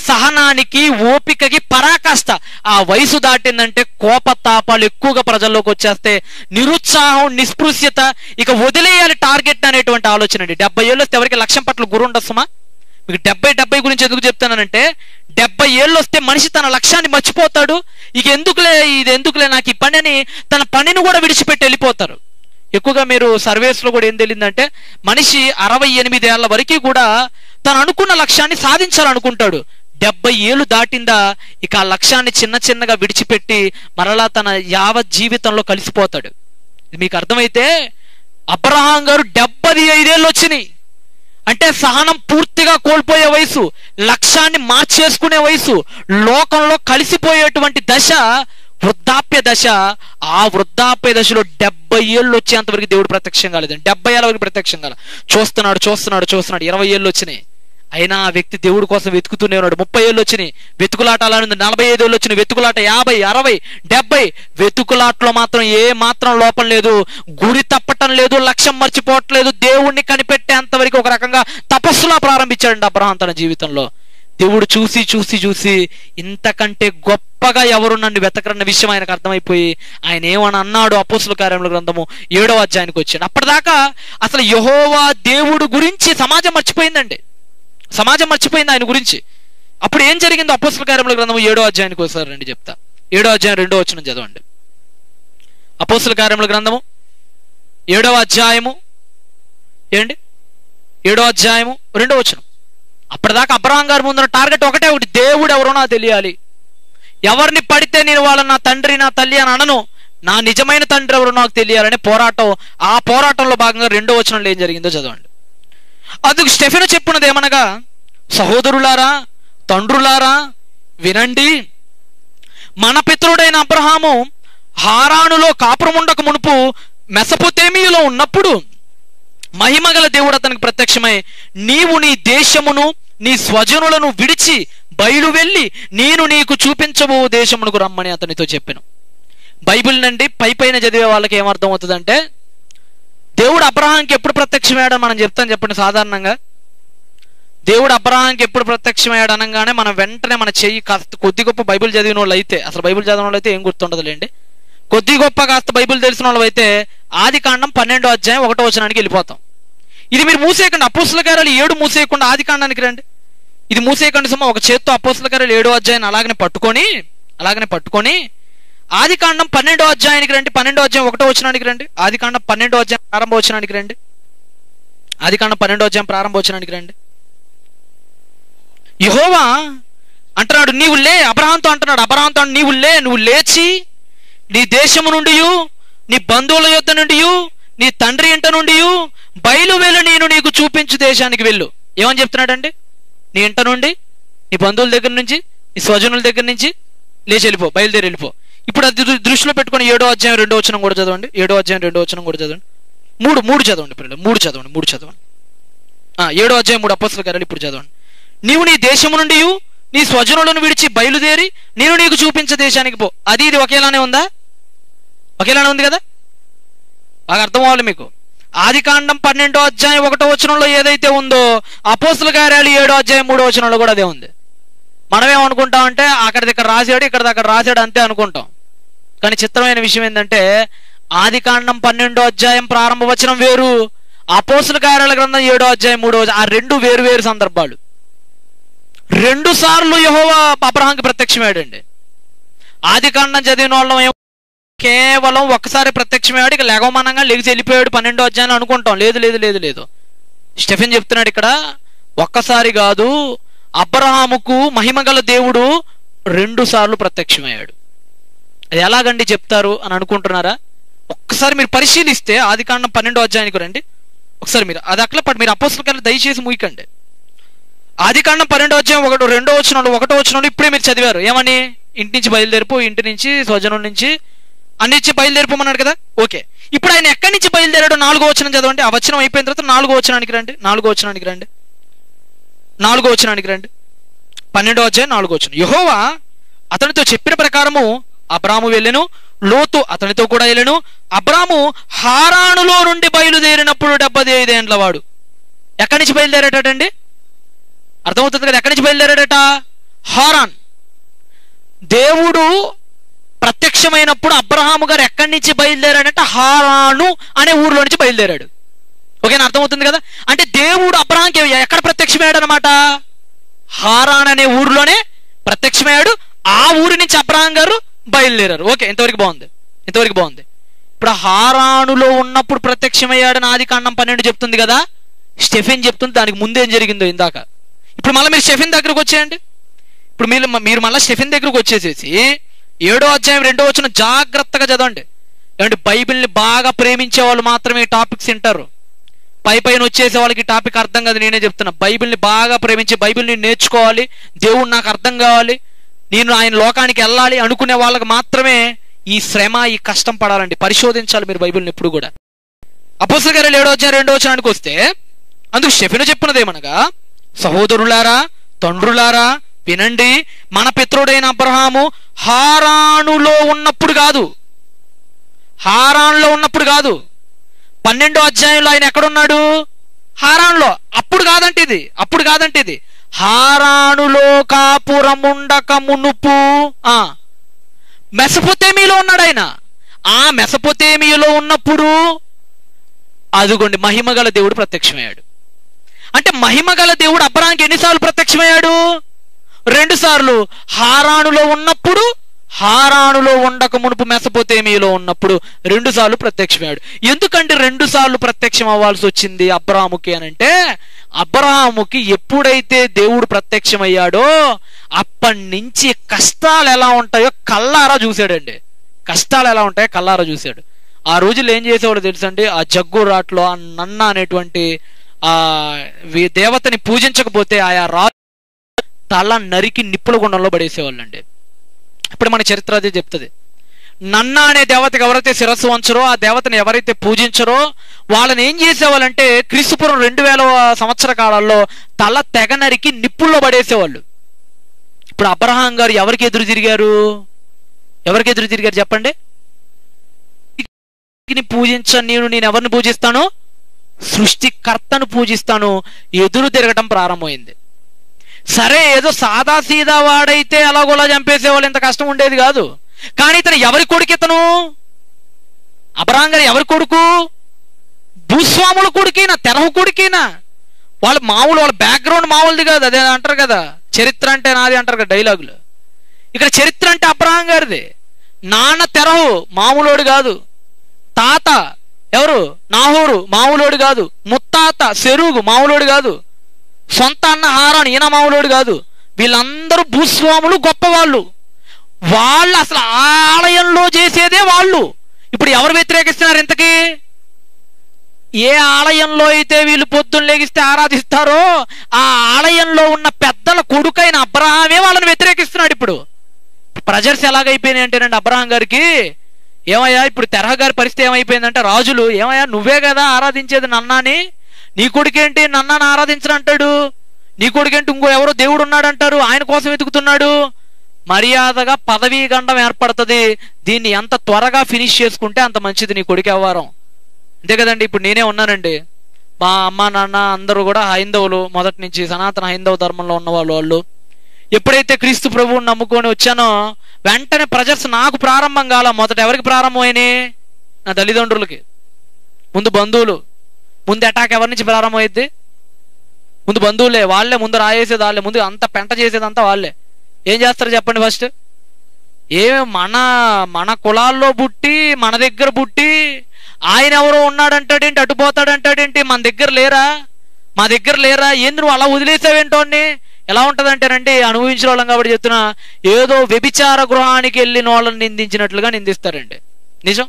సహనానికి, ఓపికకి పరాకాష్ట. ఆ వయసు దాటిందంటే కోపతాపాలు ఎక్కువగా ప్రజల్లోకి వచ్చేస్తే, నిరుత్సాహం, నిస్పృశ్యత, ఇక వదిలేయాలి టార్గెట్ అనేటువంటి ఆలోచన అండి. 70 ఏళ్ళు వస్తే ఎవరికి లక్ష్యం పట్ల గురి ఉండొస్తుమా? మీకు 70 గురించి ఎందుకు చెప్తానంటే 70 ఏళ్ళు వస్తే మనిషి తన లక్ష్యాన్ని మర్చిపోతాడు. ఇక ఎందుకులే, ఇది ఎందుకులే నాకు ఈ పని అని తన పనిని కూడా విడిచిపెట్టి వెళ్ళిపోతారు. ఎక్కువగా మీరు సర్వేస్లో కూడా ఏం తెలియదంటే, మనిషి 68 ఏళ్ల వరకు కూడా తను అనుకున్న లక్ష్యాన్ని సాధించాలనుకుంటాడు. 70 ఏళ్ళు దాటిందా ఇక ఆ లక్ష్యాన్ని చిన్న చిన్నగా విడిచిపెట్టి మరలా తన యావత్ జీవితంలో కలిసిపోతాడు. ఇది మీకు అర్థమైతే అబ్రహాం గారు 75 ఏళ్ళు వచ్చినాయి అంటే సహనం పూర్తిగా కోల్పోయే వయసు, లక్ష్యాన్ని మార్చేసుకునే వయసు, లోకంలో కలిసిపోయేటువంటి దశ వృద్ధాప్య దశ. ఆ వృద్ధాప్య దశలో 70 ఏళ్ళు వచ్చేంతవరకు దేవుడు ప్రత్యక్షం కాలేదండి. 70 ఏళ్ళ వరకు ప్రత్యక్షం కాల. చూస్తున్నాడు 20 ఏళ్ళు వచ్చినాయి అయినా ఆ వ్యక్తి దేవుడి కోసం వెతుకుతూనే ఉన్నాడు. 30 ఏళ్ళు వచ్చినాయి, వెతుకులాట అలా ఉంది. 45 ఏళ్ళు వచ్చినాయి, వెతుకులాట. 50, 60, 70 వెతుకులాటలో మాత్రం ఏ మాత్రం లోపం లేదు. గురి తప్పటం లేదు, లక్ష్యం మర్చిపోవట్లేదు. దేవుణ్ణి కనిపెట్టేంత వరకు ఒక రకంగా తపస్సులా ప్రారంభించాడండి అబ్రహాం తన జీవితంలో. దేవుడు చూసి చూసి చూసి ఇంతకంటే గొప్పగా ఎవరు నన్ను వెతకరన్న విషయం ఆయనకు అర్థమైపోయి ఆయన ఏమని అన్నాడు అపోస్తుల కార్యముల గ్రంథము 7వ అధ్యాయానికి వచ్చాడు. అప్పటిదాకా అసలు యెహోవా దేవుడు గురించి సమాజం మర్చిపోయిందండి. సమాజం మర్చిపోయింది ఆయన గురించి. అప్పుడు ఏం జరిగిందో అపోస్తుల కార్యముల గ్రంథము 7వ అధ్యాయానికి ఒకసారి రండి చెప్తా. 7వ అధ్యాయం 2వ వచనం చదవండి. అపోస్తుల కార్యముల గ్రంథము 7వ అధ్యాయము 7వ అధ్యాయము 2వ వచనం. అప్పటిదాకా అబ్రహాం గారి ముందున్న టార్గెట్ ఒకటే, దేవుడు ఎవరో నాకు తెలియాలి. ఎవరిని పడితే నేను వాళ్ళ నా తండ్రి నా తల్లి అని అనను, నా నిజమైన తండ్రి ఎవరో నాకు తెలియాలనే పోరాటం. ఆ పోరాటంలో భాగంగా 2వ వచనంలో ఏం జరిగిందో చదవండి. అందుకు స్టెఫెను చెప్పున్నది ఏమనగా, సహోదరులారా, తండ్రులారా వినండి. మన పితరుడైన అబ్రహాము హారానులో కాపురముండక మునుపు మెసొపొతేమియాలో ఉన్నప్పుడు మహిమగల దేవుడు అతనికి ప్రత్యక్షమై, నీవు నీ దేశమును నీ స్వజనులను విడిచి బయలు వెళ్ళి నేను నీకు చూపించబో దేశమునకు రమ్మని అతనితో చెప్పాను. బైబిల్ నుండి పైన చదివే వాళ్ళకి ఏమర్థం అవుతుందంటే, దేవుడు అబ్రహాంకి ఎప్పుడు ప్రత్యక్షమయ్యాడని మనం చెప్తాం చెప్పండి. సాధారణంగా దేవుడు అబ్రహాంకి ఎప్పుడు ప్రత్యక్షమయ్యాడు అనగానే మనం వెంటనే మన చెయ్యి కాస్త కొద్ది గొప్ప బైబిల్ చదివిన వాళ్ళు అయితే, అసలు బైబిల్ చదివిన వాళ్ళు అయితే ఏం గుర్తుండదులేండి. కొద్ది గొప్ప కాస్త బైబిల్ తెలిసిన వాళ్ళు అయితే ఆదికాండం 12వ అధ్యాయం 1వ వచనానికి వెళ్ళిపోతాం. ఇది మీరు మూసేయకండి. అపోస్తుల కార్యాలు 7 మూసేయకుండా ఆదికాండానికి రండి. ఇది మూసేయకండి సుమా. ఒక చేత్తో అపోస్తుల కార్యాలు 7వ అధ్యాయం అలాగనే పట్టుకొని ఆదికాండం 12వ అధ్యాయానికి రండి. 12వ అధ్యాయం 1వ వచనానికి రండి. ఆదికాండం 12వ అధ్యాయం ప్రారంభ వచనానికి రండి. ఆదికాండం 12వ అధ్యాయం ప్రారంభ వచనానికి రండి. యెహోవా అంటున్నాడు, నీవు లే. అబ్రహాంతో అంటున్నాడు, నువ్వు లేచి నీ దేశము నుండి, నీ బంధువుల యొద్ద నుండి, నీ తండ్రి ఇంట నుండి బయలు వెళ్ళు, నేను నీకు చూపించు దేశానికి వెళ్ళు. ఏమని చెప్తున్నాడండి? నీ ఇంట నుండి, నీ బంధువుల దగ్గర నుంచి, నీ స్వజనుల దగ్గర నుంచి లేచి వెళ్ళిపో, బయలుదేరి వెళ్ళిపో. ఇప్పుడు అది దృష్టిలో పెట్టుకుని 7వ అధ్యాయం 2వ వచనం కూడా చదవండి. 7వ అధ్యాయం 2వ వచనం కూడా చదవండి. మూడు చదవండి పిల్లలు, మూడు చదవండి. 7వ అధ్యాయం 3 అపోస్తలుల కార్యాలు ఇప్పుడు చదవండి. నీవు నీ దేశము నుండి నీ స్వజనులను విడిచి బయలుదేరి నేను నీకు చూపించే దేశానికి పో. అది ఇది ఒకేలానే ఉందా? ఒకేలానే ఉంది కదా? బాగా అర్థం అవ్వాలి మీకు. ఆదికాండం 12వ అధ్యాయం 1వ వచనంలో ఏదైతే ఉందో అపోస్తలుల కార్యాలు 7వ అధ్యాయం 3వ వచనంలో కూడా అదే ఉంది. మనమేమనుకుంటాం అంటే అక్కడిది ఇక్కడ రాశాడు, ఇక్కడిది అక్కడ రాశాడు అంతే అనుకుంటాం. కానీ చిత్రమైన విషయం ఏంటంటే ఆదికాండం 12వ అధ్యాయం ప్రారంభ వచనం వేరు, అపోస్తలుల కార్యాల గ్రంథం 7వ అధ్యాయం 3వ ఆ రెండు వేరు వేరు సందర్భాలు. 2 సార్లు యెహోవా అబ్రహాంకి ప్రత్యక్షమయ్యాడండి. ఆదికాండం చదివిన వాళ్ళం కేవలం ఒక్కసారి ప్రత్యక్షమయ్యాడు, ఇక లెగమనంగా లెగిసి వెళ్ళిపోయాడు 12వ అధ్యాయం అనుకుంటాం. లేదు. స్టెఫెన్ చెప్తున్నాడు ఇక్కడ, ఒక్కసారి కాదు, అబ్రహాముకు మహిమగల దేవుడు 2 సార్లు ప్రత్యక్షమయ్యాడు. అది ఎలాగండి చెప్తారు అని అనుకుంటున్నారా? ఒక్కసారి మీరు పరిశీలిస్తే ఆదికాండం 12వ అధ్యాయానికి రండి. ఒకసారి మీరు అది అట్లా మీరు అపోస్తలుల కార్యాలు దయచేసి మూయకండి. ఆదికాండం 12వ అధ్యాయం 2వ వచనంలో ఇప్పుడే మీరు చదివారు. ఏమని? ఇంటి నుంచి బయలుదేరిపో, ఇంటి నుంచి స్వజనం నుంచి అన్నించి బయలుదేరిపోమన్నాడు కదా. ఓకే, ఇప్పుడు ఆయన ఎక్కడి నుంచి బయలుదేరాడు? 4వ వచనం చదవండి. ఆ వచనం అయిపోయిన తర్వాత 4వ వచనానికి రండి. 12వ అధ్యాయం 4వ వచనం. యెహోవా అతనితో చెప్పిన ప్రకారము అబ్రాము వెళ్ళెను, లోతు అతనితో కూడా వెళ్ళెను. అబ్రాము హారానులో నుండి బయలుదేరినప్పుడు 75 ఏండ్ల వాడు. ఎక్కడి నుంచి బయలుదేరాడటండి? అర్థమవుతుంది కదా ఎక్కడి నుంచి బయలుదేరాడట? హారాన్. దేవుడు ప్రత్యక్షమైనప్పుడు అబ్రహాము గారు ఎక్కడి నుంచి బయలుదేరాడంటే హారాను అనే ఊరిలో నుంచి బయలుదేరాడు. ఓకేనా? అర్థమవుతుంది కదా. అంటే దేవుడు అబ్రహాంకి ఎక్కడ ప్రత్యక్షమయ్యాడు అనమాట? హారాన్ అనే ఊరిలోనే ప్రత్యక్షమయ్యాడు. ఆ ఊరి నుంచి అబ్రహాం గారు బయలుదేరారు. ఓకే, ఇంతవరకు బాగుంది, ఇంతవరకు బాగుంది. ఇప్పుడు హారానులో ఉన్నప్పుడు ప్రత్యక్షమయ్యాడని ఆదికాండం 12 చెప్తుంది కదా, స్టెఫెన్ చెప్తుంది దానికి ముందేం జరిగిందో ఇందాక. ఇప్పుడు మళ్ళీ మీరు స్టెఫెన్ దగ్గరకు వచ్చేయండి. ఇప్పుడు మీరు మళ్ళీ స్టెఫెన్ దగ్గరకు వచ్చేసేసి 7వ అధ్యాయం 2వ వచనం జాగ్రత్తగా చదవండి. ఏమంటే బైబిల్ని బాగా ప్రేమించే వాళ్ళు మాత్రమే ఈ టాపిక్స్ వింటారు. పైన వచ్చేసే వాళ్ళకి టాపిక్ అర్థం కాదు. నేనే చెప్తున్నా, బైబిల్ని బాగా ప్రేమించి బైబిల్ని నేర్చుకోవాలి, దేవుడు నాకు అర్థం కావాలి, నేను ఆయన లోకానికి వెళ్ళాలి అనుకునే వాళ్ళకి మాత్రమే ఈ శ్రమ, ఈ కష్టం పడాలండి. పరిశోధించాలి మీరు బైబిల్ని ఎప్పుడు కూడా. అపోస్తలుల కార్యాలు 7వ అధ్యాయం 2వ వచనానికి వస్తే అందుకు స్టెఫెను చెప్పినదేమనగా, సహోదరులారా, తండ్రులారా వినండి, మన పితరుడైన అబ్రహాము హారానులో ఉన్నప్పుడు కాదు, హారానులో ఉన్నప్పుడు కాదు, 12వ అధ్యాయంలో ఆయన ఎక్కడున్నాడు? హారానులో. అప్పుడు కాదంటే ఇది, అప్పుడు కాదంటే ఇది. హారానులో కాపురముండక మునుపు మెసొపొతేమియాలో ఉన్నాడు ఆయన. ఆ మెసొపొతేమియాలో ఉన్నప్పుడు అదిగోండి మహిమగల దేవుడు ప్రత్యక్షమయ్యాడు. అంటే మహిమగల దేవుడు అబ్రహాముకి ఎన్నిసార్లు ప్రత్యక్షమయ్యాడు? 2 సార్లు. హారానులో ఉన్నప్పుడు, హారానులో ఉండక మునుపు మెసొపొతేమియాలో ఉన్నప్పుడు 2 సార్లు ప్రత్యక్షమయ్యాడు. ఎందుకంటే 2 సార్లు ప్రత్యక్షం అవ్వాల్సి వచ్చింది అబ్రహాముకి అని అంటే, అబ్రహాముకి ఎప్పుడైతే దేవుడు ప్రత్యక్షమయ్యాడో అప్పటి నుంచి కష్టాలు ఎలా ఉంటాయో కల్లారా చూశాడండి. కష్టాలు ఎలా ఉంటాయో కల్లారా చూశాడు. ఆ రోజులు ఏం చేసేవాడు తెలుసండి? ఆ జగ్గు రాట్లో ఆ నన్న అనేటువంటి ఆ దేవతని పూజించకపోతే ఆయా రాజు తల నరికి నిప్పుల గుండంలో పడేసేవాళ్ళండి. ఇప్పుడు మన చరిత్ర అదే చెప్తుంది. నన్న అనే దేవతకి ఎవరైతే శిరస్సు వంచరో, ఆ దేవతని ఎవరైతే పూజించరో వాళ్ళని ఏం చేసేవాళ్ళంటే క్రీస్తుపూర్వం 2000 సంవత్సర కాలాల్లో తల తెగ నరికి నిప్పుల్లో పడేసేవాళ్ళు. ఇప్పుడు అబ్రహాం గారు ఎవరికి ఎదురు తిరిగారు? ఎవరికి ఎదురు తిరిగారు చెప్పండి? పూజించను నేను ఎవరిని పూజిస్తాను? సృష్టికర్తను పూజిస్తాను. ఎదురు తిరగటం ప్రారంభమైంది. సరే, ఏదో సాదా సీదా వాడైతే అలాగోలా చంపేసేవాళ్ళు, ఇంత కష్టం ఉండేది కాదు. కానీ ఇతను ఎవరి కొడుకు? ఇతను అబ్రహాం గారు ఎవరి కొడుకు? భూస్వాముల కొడుకేనా? తెరహు కొడుకేనా? వాళ్ళు మామూలు, వాళ్ళ బ్యాక్గ్రౌండ్ మామూలుది కాదు. అదే అంటారు కదా, చరిత్ర అంటే నాది అంటారు కదా డైలాగులు. ఇక్కడ చరిత్ర అంటే అబ్రహాం గారిది. నాన్న తెరహు మామూలోడు కాదు. తాత ఎవరు? నాహోరు మామూలోడు కాదు. ముత్తాత సెరుగు మామూలోడు కాదు. సొంత అన్న హారాను ఈయన మామూలోడు కాదు. వీళ్ళందరూ భూస్వాములు, గొప్పవాళ్ళు. వాళ్ళు అసలు ఆలయంలో చేసేదే వాళ్ళు. ఇప్పుడు ఎవరు వ్యతిరేకిస్తున్నారు ఇంతకీ? ఏ ఆలయంలో అయితే వీళ్ళు పొద్దున్న లేగిస్తే ఆరాధిస్తారో ఆ ఆలయంలో ఉన్న పెద్దల కొడుకైన అబ్రహామే వాళ్ళని వ్యతిరేకిస్తున్నాడు. ఇప్పుడు ప్రజర్స్ ఎలాగైపోయినాయి అంటేనండి, అబ్రహాం గారికి ఏమయ్యా ఇప్పుడు తెరహ గారి పరిస్థితి ఏమైపోయిందంటే, రాజులు ఏమయ్యా నువ్వే కదా ఆరాధించేది నన్నాని, నీ కొడుకేంటి నన్నాని ఆరాధించను అంటాడు, నీ కొడుకేంటి ఇంకో ఎవరో దేవుడు ఉన్నాడు అంటారు, ఆయన కోసం వెతుకుతున్నాడు. మర్యాదగా పదవీ గండం ఏర్పడుతుంది. దీన్ని ఎంత త్వరగా ఫినిష్ చేసుకుంటే అంత మంచిది నీ కొడుకు వ్యవహారం. అంతే కదండి. ఇప్పుడు నేనే ఉన్నానండి, మా అమ్మ నాన్న అందరూ కూడా హైందవులు, మొదటి నుంచి సనాతన హైందవ ధర్మంలో ఉన్న వాళ్ళు. ఎప్పుడైతే క్రీస్తు ప్రభువుని నమ్ముకొని వచ్చానో వెంటనే ప్రజర్స్ నాకు ప్రారంభం కాల. మొదట ఎవరికి ప్రారంభమైనాయి? నా తల్లిదండ్రులకి, ముందు బంధువులు. ముందు అటాక్ ఎవరి నుంచి ప్రారంభమైద్ది? ముందు బంధువులే. వాళ్ళే ముందు రాయేసేది వాళ్ళే, ముందు అంత పెంట చేసేదంతా వాళ్ళే. ఏం చేస్తారు చెప్పండి? ఫస్ట్ మన కులాల్లో పుట్టి మన దగ్గర పుట్టి ఆయన ఎవరో ఉన్నాడంటాడేంటి, అటుపోతాడంటాడేంటి, మన దగ్గర లేరా, మా దగ్గర లేరా, ఏంది నువ్వు అలా వదిలేసావేంటో అని. ఎలా ఉంటుందంటేనండి, అనుభవించిన వాళ్ళం కాబట్టి చెప్తున్నా, ఏదో వ్యభిచార గృహానికి వెళ్ళిన వాళ్ళని నిందించినట్లుగా నిందిస్తారండి. నిజం.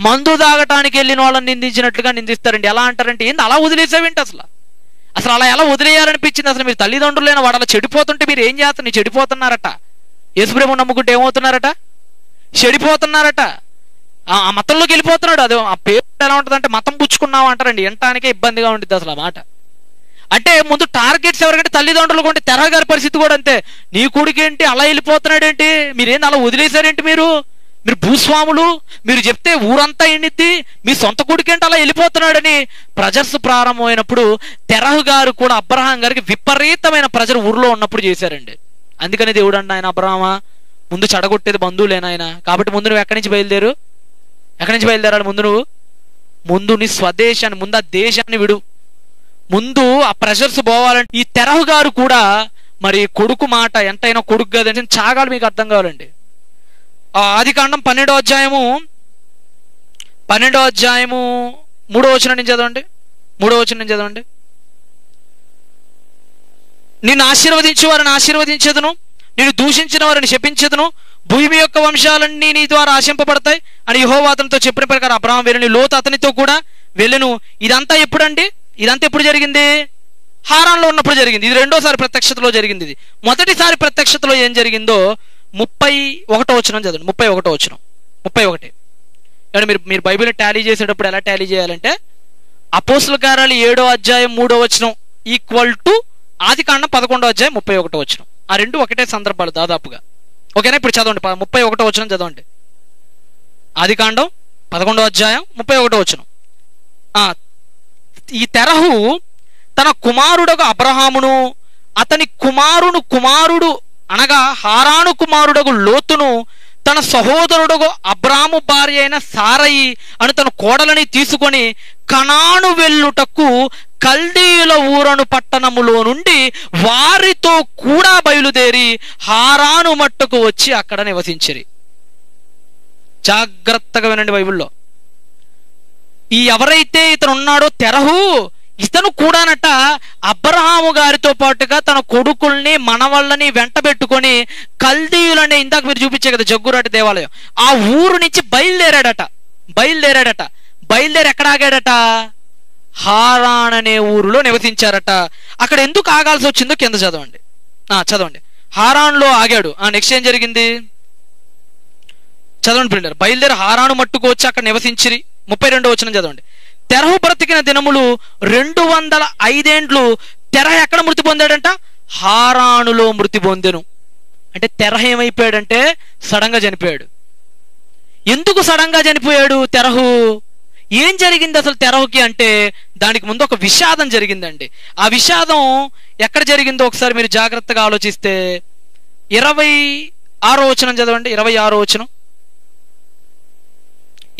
మందు తాగటానికి వెళ్ళిన వాళ్ళని నిందించినట్లుగా నిందిస్తారండి. ఎలా అంటారంటే, ఏంది అలా వదిలేసావేంటి, అసలు అలా ఎలా వదిలేయాలనిపించింది? అసలు మీరు తల్లిదండ్రులైన వాడు అలా చెడిపోతుంటే మీరు ఏం చేస్తారు? మీరు చెడిపోతున్నారట. యేసుప్రభువుని నమ్ముకుంటే ఏమవుతున్నారట? చెడిపోతున్నారట. ఆ మతంలోకి వెళ్ళిపోతున్నాడు. అదే ఆ పేరు ఎలా ఉంటుందంటే మతం పుచ్చుకున్నావు అంటారండి. వినటానికే ఇబ్బందిగా ఉంటుంది అసలు ఆ మాట. అంటే ముందు టార్గెట్స్ ఎవరికంటే తల్లిదండ్రులు కొంటే. తెరహ గారి పరిస్థితి కూడా అంతే. నీ కొడుకేంటి అలా వెళ్ళిపోతున్నాడేంటి, మీరేంటి అలా వదిలేశారేంటి, మీరు భూస్వాములు, మీరు చెప్తే ఊరంతా ఎండిద్ది, మీ సొంత కొడుకేంటి అలా వెళ్ళిపోతున్నాడని ప్రజర్స్ ప్రారంభమైనప్పుడు తెరహు గారు కూడా అబ్రహాం గారికి విపరీతమైన ప్రజలు ఊర్లో ఉన్నప్పుడు చేశారండి. అందుకని దేవుడు అన్న, ఆయన అబ్రహామా ముందు చెడగొట్టేది బంధువులేనా ఆయన, కాబట్టి ముందు నువ్వు ఎక్కడి నుంచి బయలుదేరు, ఎక్కడి నుంచి బయలుదేరాలి? ముందు నీ స్వదేశాన్ని, ముందు ఆ దేశాన్ని విడు, ముందు ఆ ప్రెషర్స్ పోవాలంటే. ఈ తెరహు గారు కూడా మరి కొడుకు మాట ఎంతైనా కొడుకు కదండి చాగాలు. మీకు అర్థం కావాలండి, ఆదికాండం 12వ అధ్యాయము 3వ వచనం నుంచి చదవండి. 3వ వచనం నుంచి చదవండి. నిన్ను ఆశీర్వదించే వారిని ఆశీర్వదించేదను, నిన్ను దూషించిన వారిని శపించేదను, భూమి యొక్క వంశాలన్నీ నీ ద్వారా ఆశింపబడతాయి అని యెహోవా అతనితో చెప్పిన ప్రకారం అబ్రహాం వెళ్ళని, లోతు అతనితో కూడా వెళ్ళెను. ఇదంతా ఎప్పుడండి? ఇదంతా ఎప్పుడు జరిగింది? హారాన్లో ఉన్నప్పుడు జరిగింది. ఇది రెండోసారి ప్రత్యక్షతలో జరిగింది. ఇది మొదటిసారి ప్రత్యక్షతలో ఏం జరిగిందో 31వ వచనం చదవండి. 31వ వచనం 31. కానీ మీరు బైబిల్ టాలీ చేసేటప్పుడు ఎలా టాలీ చేయాలంటే అపోస్తుల కార్యాలు 7వ అధ్యాయం 3వ వచనం ఈక్వల్ టు ఆదికాండం 11వ అధ్యాయం 31వ వచనం. ఆ రెండు ఒకటే సందర్భాలు దాదాపుగా. ఓకేనా? ఇప్పుడు చదవండి 31వ వచనం చదవండి. ఆదికాండం 11వ అధ్యాయం 31వ వచనం. ఈ తెరహు తన కుమారుడగు అబ్రహామును, అతని కుమారుడు అనగా హారాను కుమారుడగు లోతును, తన సహోదరుడగు అబ్రాము భార్య అయిన సారయి అని తన కోడలని తీసుకొని కనాను వెళ్ళుటకు కల్దీయుల ఊరను పట్టణములో నుండి వారితో కూడా బయలుదేరి హారాను మట్టుకు వచ్చి అక్కడ నివసించిరి. జాగ్రత్తగా వినండి బైబిల్లో. ఈ ఎవరైతే ఇతను ఉన్నాడో తెరహు, ఇతను కూడానట అబ్రహాము గారితో పాటుగా తన కొడుకుల్ని మనవళ్ళని వెంట పెట్టుకొని కల్దీయులని, ఇందాక మీరు చూపించే కదా జగ్గురాటి దేవాలయం, ఆ ఊరు నుంచి బయలుదేరి ఎక్కడ ఆగాడట? హారాన్ అనే ఊరులో నివసించారట. అక్కడ ఎందుకు ఆగాల్సి వచ్చిందో కింద చదవండి. చదవండి. హారాన్లో ఆగాడు. నెక్స్ట్ ఏం జరిగింది చదవండి పిల్లలు. బయలుదేరి హారాను మట్టుకు వచ్చి అక్కడ నివసించిరి. 32వ వచనం చదవండి. తెరహు బ్రతికిన దినములు 205 ఏండ్లు. తెరహ ఎక్కడ మృతి పొందాడంట? హారానులో మృతి పొందెను. అంటే తెరహ ఏమైపోయాడంటే సడన్ గా చనిపోయాడు. ఎందుకు సడన్ గా చనిపోయాడు తెరహు? ఏం జరిగింది అసలు తెరహుకి అంటే దానికి ముందు ఒక విషాదం జరిగిందండి. ఆ విషాదం ఎక్కడ జరిగిందో ఒకసారి మీరు జాగ్రత్తగా ఆలోచిస్తే 26వ వచనం చదవండి. 26వ వచనం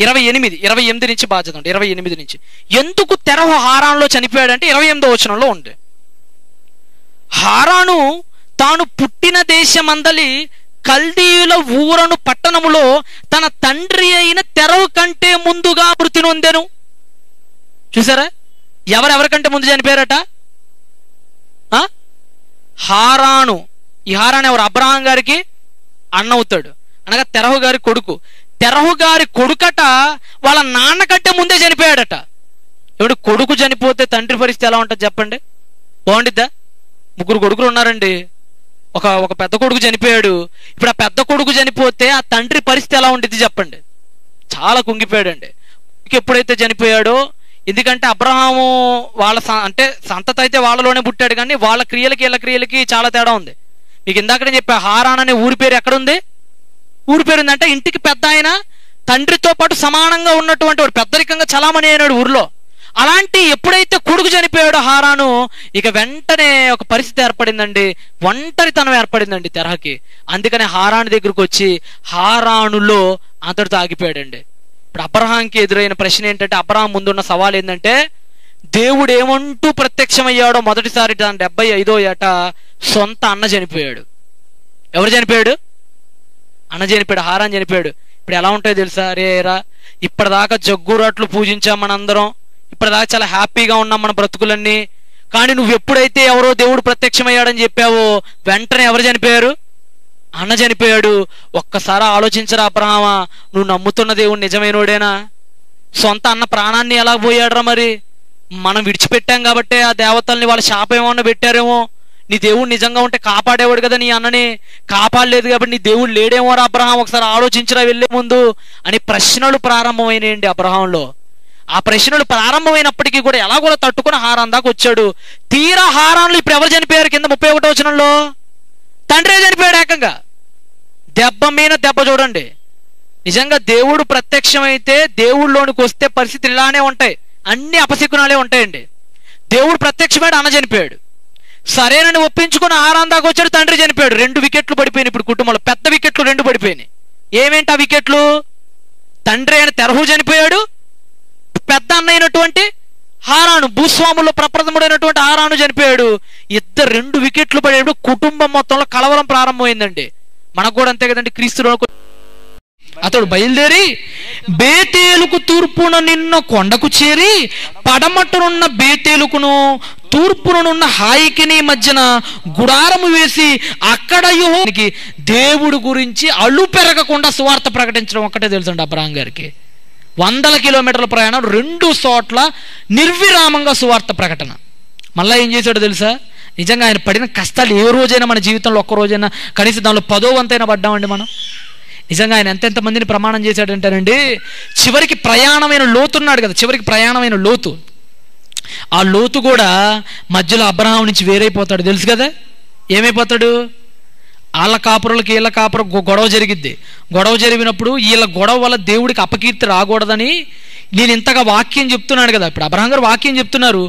28 నుంచి బాగా చదవండి. 28 నుంచి. ఎందుకు తెరహు హారాన్లో చనిపోయాడంటే 28వ వచనంలో ఉంది. హారాను తాను పుట్టిన దేశమందలి కల్దీయుల ఊరను పట్టణములో తన తండ్రి అయిన తెరహు కంటే ముందుగా మృతి నొందెను. చూసారా? ఎవరెవరికంటే ముందు చనిపోయారట? హారాను. ఈ హారాను ఎవరు? అబ్రహాం గారికి అన్న అవుతాడు, అనగా తెరహు గారి కొడుకు. తెరహు గారి కొడుకట వాళ్ళ నాన్న కంటే ముందే చనిపోయాడట. ఇప్పుడు కొడుకు చనిపోతే తండ్రి పరిస్థితి ఎలా ఉంటుంది చెప్పండి? బాగుండిద్దా? 3 కొడుకులు ఉన్నారండి. ఒక పెద్ద కొడుకు చనిపోయాడు. ఇప్పుడు ఆ పెద్ద కొడుకు చనిపోతే ఆ తండ్రి పరిస్థితి ఎలా ఉండిద్ది చెప్పండి? చాలా కుంగిపోయాడండి. ఎప్పుడైతే చనిపోయాడో, ఎందుకంటే అబ్రహాము వాళ్ళ అంటే సంతతి అయితే వాళ్ళలోనే పుట్టాడు, కానీ వాళ్ళ క్రియలకి వీళ్ళ క్రియలకి చాలా తేడా ఉంది. మీకు ఇందాకనే చెప్పా, హారాన్ అనే ఊరి పేరు ఎక్కడుంది? ఊరి పేరు ఉందంటే ఇంటికి పెద్ద ఆయన, తండ్రితో పాటు సమానంగా ఉన్నటువంటి వాడు, పెద్దరికంగా చలామణి అయినాడు ఊర్లో. అలాంటి ఎప్పుడైతే కొడుకు చనిపోయాడో హారాను, ఇక వెంటనే ఒక పరిస్థితి ఏర్పడిందండి, ఒంటరితనం ఏర్పడిందండి తెరహకి. అందుకనే హారాను దగ్గరకు వచ్చి హారానులో అంతటితో ఆగిపోయాడండి. ఇప్పుడు అబ్రహాంకి ఎదురైన ప్రశ్న ఏంటంటే, అబ్రహాం ముందున్న సవాల్ ఏంటంటే, దేవుడు ఏమంటూ ప్రత్యక్షమయ్యాడో మొదటిసారి 75వ ఏట సొంత అన్న చనిపోయాడు. ఎవరు చనిపోయాడు? అన్న చనిపోయాడు, హారాన్ చనిపోయాడు. ఇప్పుడు ఎలా ఉంటాయో తెలుసా? రేరా, ఇప్పటిదాకా జగ్గురాట్లు పూజించాం మనందరం, ఇప్పటిదాకా చాలా హ్యాపీగా ఉన్నాం మన బ్రతుకులన్నీ, కానీ నువ్వు ఎప్పుడైతే ఎవరో దేవుడు ప్రత్యక్షమయ్యాడని చెప్పావో వెంటనే ఎవరు చనిపోయారు? అన్న చనిపోయాడు. ఒక్కసారి ఆలోచించరా అబ్రహామా, నువ్వు నమ్ముతున్న దేవుడు నిజమైనోడేనా? సొంత అన్న ప్రాణాన్ని ఎలా పోయాడరా? మరి మనం విడిచిపెట్టాం కాబట్టి ఆ దేవతల్ని వాళ్ళ శాపం ఏమన్నా పెట్టారేమో. నీ దేవుడు నిజంగా ఉంటే కాపాడేవాడు కదా, నీ అన్నని కాపాడలేదు కాబట్టి నీ దేవుడు లేడేమో రా అబ్రహాం, ఒకసారి ఆలోచించరా వెళ్లే ముందు అని ప్రశ్నలు ప్రారంభమైనాయండి అబ్రహాంలో. ఆ ప్రశ్నలు ప్రారంభమైనప్పటికీ కూడా ఎలా కూడా తట్టుకుని హారాన్ దాకా వచ్చాడు. తీరా హారాన్లో ఇప్పుడు ఎవరు చనిపోయారు? కింద 31వ వచనంలో తండ్రే చనిపోయాడు ఏకంగా. దెబ్బ మీద దెబ్బ చూడండి. నిజంగా దేవుడు ప్రత్యక్షమైతే దేవుళ్ళలోనికి వస్తే పరిస్థితులు ఇలానే ఉంటాయి, అన్ని అపశకునాలే ఉంటాయండి. దేవుడు ప్రత్యక్షమైతే అన్న చనిపోయాడు, సరేనని ఒప్పించుకుని హారాన్ దాకా వచ్చాడు, తండ్రి చనిపోయాడు. 2 వికెట్లు పడిపోయినాయి ఇప్పుడు కుటుంబంలో, పెద్ద వికెట్లు 2 పడిపోయినాయి. ఏమేంటి ఆ వికెట్లు? తండ్రి అయిన తెరహు చనిపోయాడు, పెద్ద అన్న అయినటువంటి హారాను, భూస్వాముల్లో ప్రప్రథముడైనటువంటి హారాను చనిపోయాడు. 2 వికెట్లు పడేప్పుడు కుటుంబం మొత్తంలో కలవరం ప్రారంభమైందండి. మనకు కూడా అంతే కదండి. క్రీస్తులో అతడు బయలుదేరి బేతేలుకు తూర్పున నిన్న కొండకు చేరి పడమట్టునున్న బేతేలుకును తూర్పునున్న హాయికిని మధ్యన గుడారము వేసి అక్కడ యెహోవాకి దేవుడి గురించి అల్లు పెరగకుండా సువార్త ప్రకటించడం ఒక్కటే తెలుసండి అబ్రహాం గారికి. 100 కిలోమీటర్ల ప్రయాణం, 2 చోట్ల నిర్విరామంగా సువార్త ప్రకటన. మళ్ళీ ఏం చేశాడో తెలుసా? నిజంగా ఆయన పడిన కష్టాలు ఏ రోజైనా మన జీవితంలో ఒక్క రోజైనా కనీసం దానిలో 10వ వంతైనా పడ్డామండి మనం. నిజంగా ఆయన ఎంతెంతమందిని ప్రమాణం చేశాడంటేనండి, చివరికి ప్రయాణమైన లోతు ఉన్నాడు కదా, చివరికి ప్రయాణమైన లోతు, ఆ లోతు కూడా మధ్యలో అబ్రహాం నుంచి వేరైపోతాడు తెలుసు కదా. ఏమైపోతాడు? వాళ్ళ కాపురులకి వీళ్ళ కాపురం గొడవ జరిగిద్ది. గొడవ జరిగినప్పుడు వీళ్ళ గొడవ వల్ల దేవుడికి అపకీర్తి రాకూడదని నేను ఇంతగా వాక్యం చెప్తున్నాడు కదా. ఇప్పుడు అబ్రహాం గారు వాక్యం చెప్తున్నారు,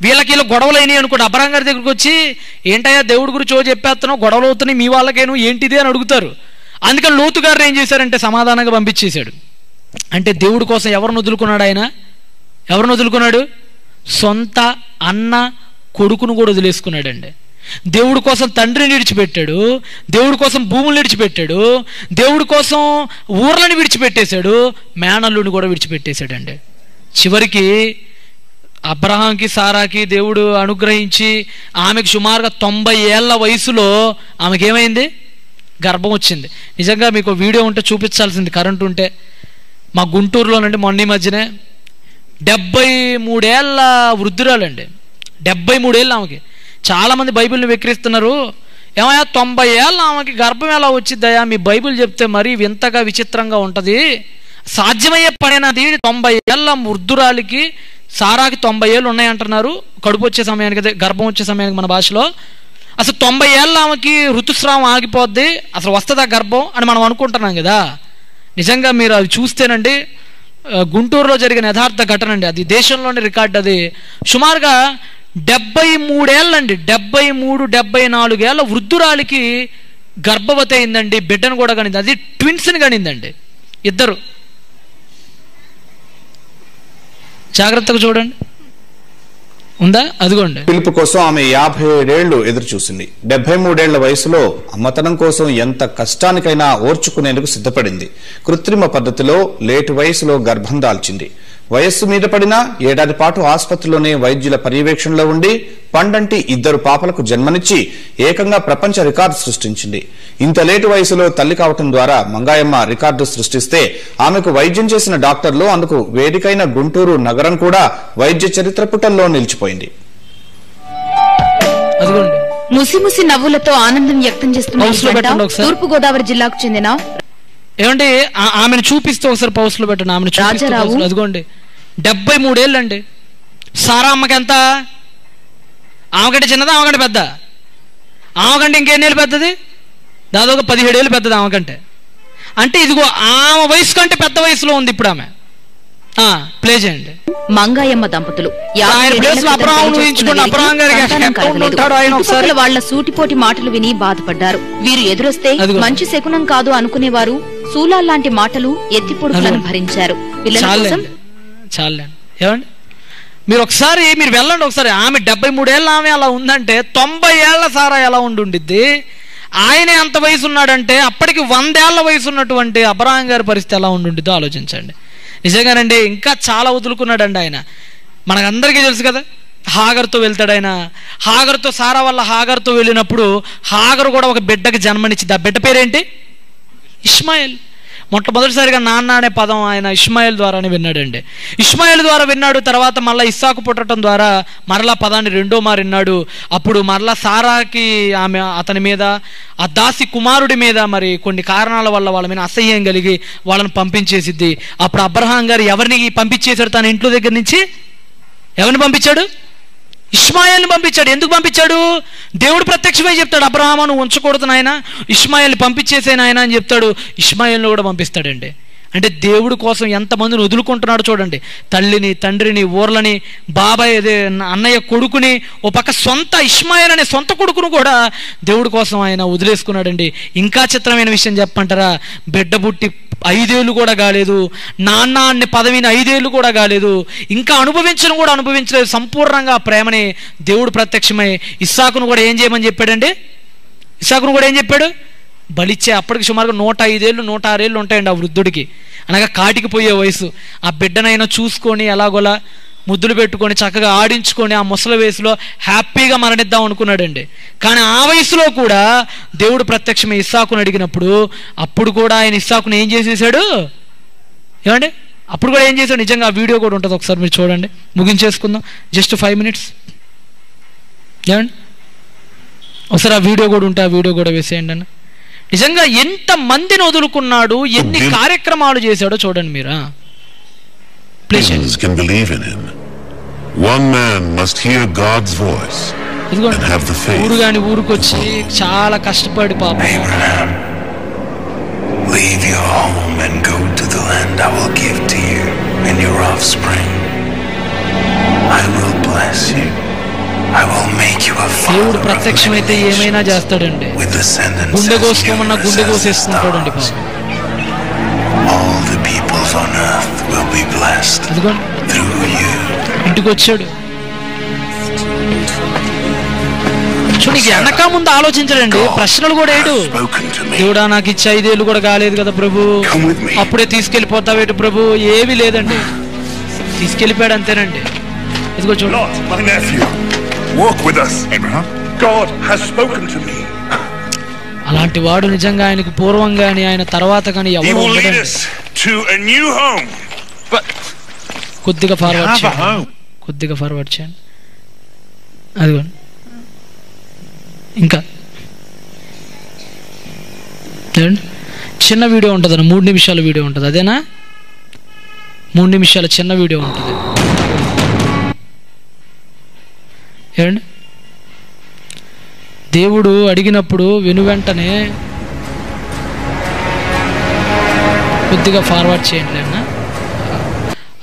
వీళ్ళకి వీళ్ళ గొడవలు అయినాయి అనుకోండి. అబ్రహాం గారి దగ్గరికి వచ్చి ఏంటయ్యా దేవుడి గురించి చెప్పేస్తున్నావు, గొడవలు అవుతున్నాయి మీ వాళ్ళకేను ఏంటిది అని అడుగుతారు. అందుకని లోతు గారిని ఏం చేశారంటే సమాధానంగా పంపించేశాడు. అంటే దేవుడి కోసం ఎవరిని వదులుకున్నాడు ఆయన? ఎవరిని వదులుకున్నాడు? సొంత అన్న కొడుకును కూడా వదిలేసుకున్నాడండి. దేవుడి కోసం తండ్రిని విడిచిపెట్టాడు, దేవుడి కోసం భూములు విడిచిపెట్టాడు, దేవుడి కోసం ఊర్లను విడిచిపెట్టేశాడు, మేనల్లుని కూడా విడిచిపెట్టేశాడండి. చివరికి అబ్రహాంకి సారాకి దేవుడు అనుగ్రహించి ఆమెకు సుమారుగా 90 ఏళ్ల వయసులో ఆమెకేమైంది? గర్భం వచ్చింది. నిజంగా మీకు వీడియో ఉంటే చూపించాల్సింది, కరెంట్ ఉంటే. మా గుంటూరులోనండి మొన్న మధ్యనే 73 ఏళ్ల వృద్ధురాలండి, 73 ఏళ్ళు ఆమెకి. చాలామంది బైబిల్ని వెక్కిరిస్తున్నారు, ఏమయ్యా 90 ఏళ్ళ ఆమెకి గర్భం ఎలా వచ్చిద్దయా, మీ బైబిల్ చెప్తే మరీ వింతగా విచిత్రంగా ఉంటుంది, సాధ్యమయ్యే పనేనది? 90 ఏళ్ళ వృద్ధురాలికి, సారాకి 90 ఏళ్ళు ఉన్నాయంటున్నారు కడుపు వచ్చే సమయానికి, గర్భం వచ్చే సమయానికి మన భాషలో. అసలు 90 ఏళ్ళ ఆమెకి ఋతుస్రావం ఆగిపోద్ది, అసలు వస్తుందా గర్భం అని మనం అనుకుంటున్నాం కదా. నిజంగా మీరు అది చూస్తేనండి, గుంటూరులో జరిగిన యథార్థ ఘటన అండి, అది దేశంలోని రికార్డు. అది సుమారుగా 73 ఏళ్ళండి, 73, 74 ఏళ్ళ వృద్ధురాలికి గర్భవతి అయిందండి, బిడ్డను కూడా కనింది. అది ట్విన్స్ని కనిందండి, ఇద్దరు. జాగ్రత్తగా చూడండి, ఉందా? అదిగోండి. పిలుపు కోసం ఆమె 57 ఏళ్లు ఎదురు చూసింది. 73 ఏళ్ల వయసులో అమ్మతనం కోసం ఎంత కష్టానికైనా ఓర్చుకునేందుకు సిద్ధపడింది. కృత్రిమ పద్ధతిలో లేటు వయసులో గర్భం దాల్చింది. వయస్సు మీద పడినా ఏడాది పాటు ఆసుపత్రిలోనే వైద్యుల పర్యవేక్షణలో ఉండి పండంటి 2 పాపలకు జన్మనిచ్చి ఏకంగా ప్రపంచ రికార్డు సృష్టించింది. ఇంత లేటు వయసులో తల్లి కావటం ద్వారా మంగాయమ్మ రికార్డు సృష్టిస్తే ఆమెకు వైద్యం చేసిన డాక్టర్లు, అందుకు వేదికైన గుంటూరు నగరం కూడా వైద్య చరిత్ర పుటల్లో నిలిచిపోయింది. ముసిముసి నవ్వులతో ఆనందం వ్యక్తం చేస్తున్న తూర్పు గోదావరి జిల్లాకు చెందిన ఏమండి, ఆమెను చూపిస్తూ ఒకసారి పౌస్లో పెట్టండి. ఆమెను రాజారావు, అదిగోండి 73 ఏళ్ళండి. సారా అమ్మకి ఎంత? ఆమెకంటే చిన్నదా, ఆమెకంటే పెద్ద? ఆమెకంటే ఇంకెన్నేళ్ళు పెద్దది? దాదాపు 17 ఏళ్ళు పెద్దది ఆమెకంటే. అంటే ఇదిగో ఆమె వయసు కంటే పెద్ద వయసులో ఉంది ఇప్పుడు ఆమె. ప్లే చేయండి. మంగాయమ్మ దంపతులు వాళ్ల సూటిపోటి మాటలు విని బాధపడ్డారు. వీరు ఎదురొస్తే మంచి శకునం కాదు అనుకునేవారు శూలాల్లాంటి మాటలు ఎత్తిపొడుపులను భరించారు. చాలండి. ఏమండి, మీరు ఒకసారి మీరు వెళ్ళండి ఒకసారి. ఆమె 73 ఏళ్ళ ఆమె అలా ఉందంటే 90 ఏళ్ల సారా ఎలా ఉండిద్ది? ఆయనే అంత వయసు ఉన్నాడంటే అప్పటికి 100 ఏళ్ల వయసు ఉన్నటువంటి అబ్రహాం గారి పరిస్థితి ఎలా ఉండిద్దో ఆలోచించండి. నిజంగానండి, ఇంకా చాలా వదులుకున్నాడండి ఆయన. మనకందరికీ తెలుసు కదా, హాగర్తో వెళ్తాడు ఆయన. హాగర్తో, సారా వల్ల హాగర్తో వెళ్ళినప్పుడు హాగర్ కూడా ఒక బిడ్డకి జన్మనిచ్చింది. ఆ బిడ్డ పేరేంటి? ఇష్మాయేల్. మొట్టమొదటిసారిగా నాన్న అనే పదం ఆయన ఇష్మాయేల్ ద్వారానే విన్నాడండి. ఇష్మాయేల్ ద్వారా విన్నాడు. తర్వాత మళ్ళీ ఇస్సాకు పుట్టడం ద్వారా మరలా పదాన్ని 2వ మారు విన్నాడు. అప్పుడు మరలా సారాకి ఆమె అతని మీద, ఆ దాసి కుమారుడి మీద మరి కొన్ని కారణాల వల్ల వాళ్ళ మీద అసహ్యం కలిగి వాళ్ళని పంపించేసిద్ది. అప్పుడు అబ్రహాం గారు ఎవరిని పంపించేశాడు? తన ఇంట్లో దగ్గర నుంచి ఎవరిని పంపించాడు? ఇష్మాయేల్ని పంపించాడు. ఎందుకు పంపించాడు? దేవుడు ప్రత్యక్షమై చెప్తాడు, అబ్రహాము నువ్వు ఉంచకూడదు నాయన, ఇష్మాయేల్ని పంపించేసే నాయన అని చెప్తాడు. ఇష్మాయేల్ని కూడా పంపిస్తాడండి. అంటే దేవుడి కోసం ఎంతమందిని వదులుకుంటున్నాడు చూడండి. తల్లిని, తండ్రిని, ఊర్లని, బాబాయ్ అన్నయ్య కొడుకుని, ఓ పక్క సొంత ఇష్మాయేల్ అనే సొంత కొడుకును కూడా దేవుడి కోసం ఆయన వదిలేసుకున్నాడండి. ఇంకా చిత్రమైన విషయం చెప్పంటారా? బిడ్డ పుట్టి 5 ఏళ్ళు కూడా కాలేదు, నాన్న అనే పదవిని 5 ఏళ్ళు కూడా కాలేదు, ఇంకా అనుభవించలేదు. సంపూర్ణంగా ప్రేమని దేవుడు ప్రత్యక్షమై ఇస్సాకును కూడా ఏం చేయమని చెప్పాడండి? ఇస్సాకును కూడా ఏం చెప్పాడు? బలిచ్చే అప్పటికి సుమారుగా 105 ఏళ్ళు 106 ఏళ్ళు ఉంటాయండి ఆ వృద్ధుడికి, అనగా కాటికి పోయే వయసు. ఆ బిడ్డనైనా చూసుకొని ఎలాగోలా ముద్దులు పెట్టుకొని చక్కగా ఆడించుకొని ఆ ముసలి వయసులో హ్యాపీగా మరణిద్దాం అనుకున్నాడండి. కానీ ఆ వయసులో కూడా దేవుడు ప్రత్యక్షమే ఇస్సాకుని అడిగినప్పుడు అప్పుడు కూడా ఆయన ఇస్సాకుని ఏం చేసేసాడు ఏమండి? అప్పుడు కూడా ఏం చేశాడు? నిజంగా ఆ వీడియో కూడా ఉంటుంది, ఒకసారి మీరు చూడండి, ముగించేసుకుందాం. జస్ట్ 5 minutes ఏమండి? ఒకసారి ఆ వీడియో కూడా ఉంటే ఆ వీడియో కూడా వేసేయండి అన్న. నిజంగా ఎంత మందిని వదులుకున్నాడు, ఎన్ని కార్యక్రమాలు చేశాడో చూడండి మీరు. Can believe in him. One man must hear God's voice and have the faith. ఊరు గాని ఊరుకొచ్చి చాలా కష్టపడి పాపం, Abraham, leave your home and go to the land I will give to you and your offspring. I will bless you. I will make you a దేవుడు father ప్రత్యక్షమైతే ఏమైనా చేస్తాడండి. with descendants గుండె కోసుకోమన్నా గుండె కోసేసుకుంటాడండి పాపం. All the peoples on earth will be blessed through you. ఇంటికి వచ్చాడు చూడండి, వెనక ముందు ఆలోచించడండి, ప్రశ్నలు కూడా ఏడు. దేవుడా నాకు ఇచ్చే 5 ఏళ్ళు కూడా కాలేదు కదా ప్రభు, అప్పుడే తీసుకెళ్ళిపోతావేటి ప్రభు? ఏమీ లేదండి, తీసుకెళ్ళిపోయాడు అంతేనండి. ఇదిగో చూడండి, అలాంటి వాడు నిజంగా ఆయనకు పూర్వం గాని ఆయన తర్వాత కానీ ఎవరు కొద్దిగా ఫార్వర్డ్ చేయండి, కొద్దిగా ఫార్వర్డ్ చేయండి. అదిగోండి ఇంకా చిన్న వీడియో ఉంటుంది అన్న, 3 నిమిషాల వీడియో ఉంటుంది, అదేనా? 3 నిమిషాల చిన్న వీడియో ఉంటుంది ఏమండి? దేవుడు అడిగినప్పుడు వెనువెంటనే కొద్దిగా ఫార్వర్డ్ చేయండి అన్న,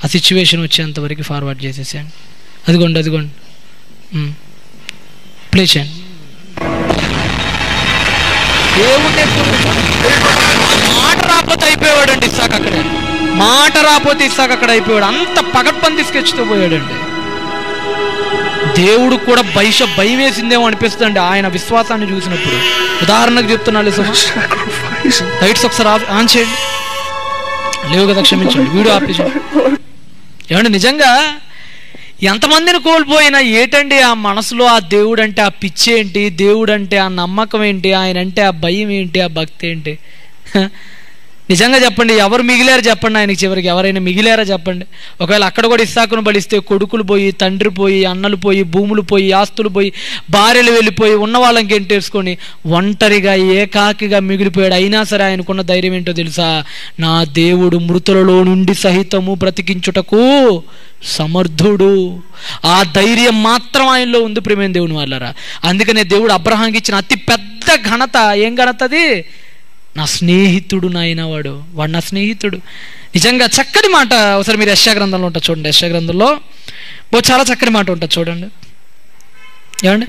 ఆ సిచ్యువేషన్ వచ్చేంత వరకు ఫార్వర్డ్ చేసేసేయండి. అదిగోండి అదిగోండి ప్లే చేయండి. దేవుడే మాట రాకపోతే అయిపోయాడండి ఇస్సాకు అక్కడే, మాట రాకపోతే ఇస్సాకు అక్కడ అయిపోయాడు. అంత పగడ్బందీ స్కెచ్తో పోయాడండి. దేవుడు కూడా భయం వేసిందేమో అనిపిస్తుందండి ఆయన విశ్వాసాన్ని చూసినప్పుడు. ఉదాహరణకు చెప్తున్నాను, లైట్స్ ఒకసారి ఆన్ చేయండి, లేవు కదా క్షమించండి, వీడియో ఆపేసండి. ఏమండి నిజంగా ఎంతమందిని కోల్పోయినా ఏటండి ఆ మనసులో ఆ దేవుడు అంటే ఆ పిచ్చి ఏంటి, దేవుడు అంటే ఆ నమ్మకం ఏంటి, ఆయన అంటే ఆ భయం ఏంటి, ఆ భక్తి ఏంటి? నిజంగా చెప్పండి, ఎవరు మిగిలారు చెప్పండి ఆయనకి? చివరికి ఎవరైనా మిగిలారా చెప్పండి? ఒకవేళ అక్కడ కూడా ఇస్సాకును బలిస్తే కొడుకులు పోయి, తండ్రి పోయి, అన్నలు పోయి, భూములు పోయి, ఆస్తులు పోయి, భార్యలు వెళ్ళిపోయి, ఉన్న వాళ్ళని గెంటేసుకొని ఒంటరిగా ఏకాకిగా మిగిలిపోయాడు. అయినా సరే ఆయనకున్న ధైర్యం ఏంటో తెలుసా? నా దేవుడు మృతులలో నుండి సహితము బ్రతికించుటకు సమర్థుడు. ఆ ధైర్యం మాత్రం ఆయనలో ఉంది ప్రేమైన దేవుని వాళ్ళరా. అందుకనే దేవుడు అబ్రహాంకి ఇచ్చిన అతి పెద్ద ఘనత ఏం ఘనతది? నా స్నేహితుడు నాయన, వాడు నా స్నేహితుడు. నిజంగా చక్కటి మాట ఒకసారి మీరు యెషయా గ్రంథంలో ఉంటుంది చూడండి. యెషయా గ్రంథంలో చాలా చక్కటి మాట ఉంటుంది చూడండి. ఏమండి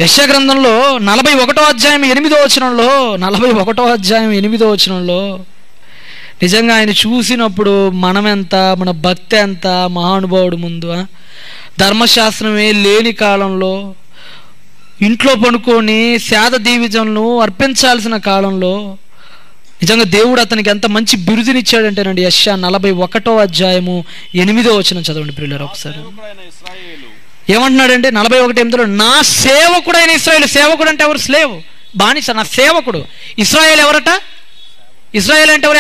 యెషయా గ్రంథంలో 41వ అధ్యాయం 8వ వచనంలో, 41వ అధ్యాయం 8వ వచనంలో నిజంగా ఆయన చూసినప్పుడు మనమెంత, మన భక్తి ఎంత, మహానుభావుడు ముందు ధర్మశాస్త్రమే లేని కాలంలో ఇంట్లో పడుకొని సేద దీవిజంను అర్పించాల్సిన కాలంలో నిజంగా దేవుడు అతనికి ఎంత మంచి బిరుదునిచ్చాడంటేనండి. యెషయా 41వ అధ్యాయము 8వ వచనం చదవండి ప్రియులారా ఒకసారి. ఏమంటున్నాడంటే 41:8లో, నా సేవకుడైన ఇశ్రాయేలు. సేవకుడు అంటే ఎవరు? స్లేవ్, బానిస. నా సేవకుడు. ఇశ్రాయేలు ఎవరట? ఇశ్రాయేల్ అంటే ఎవరు?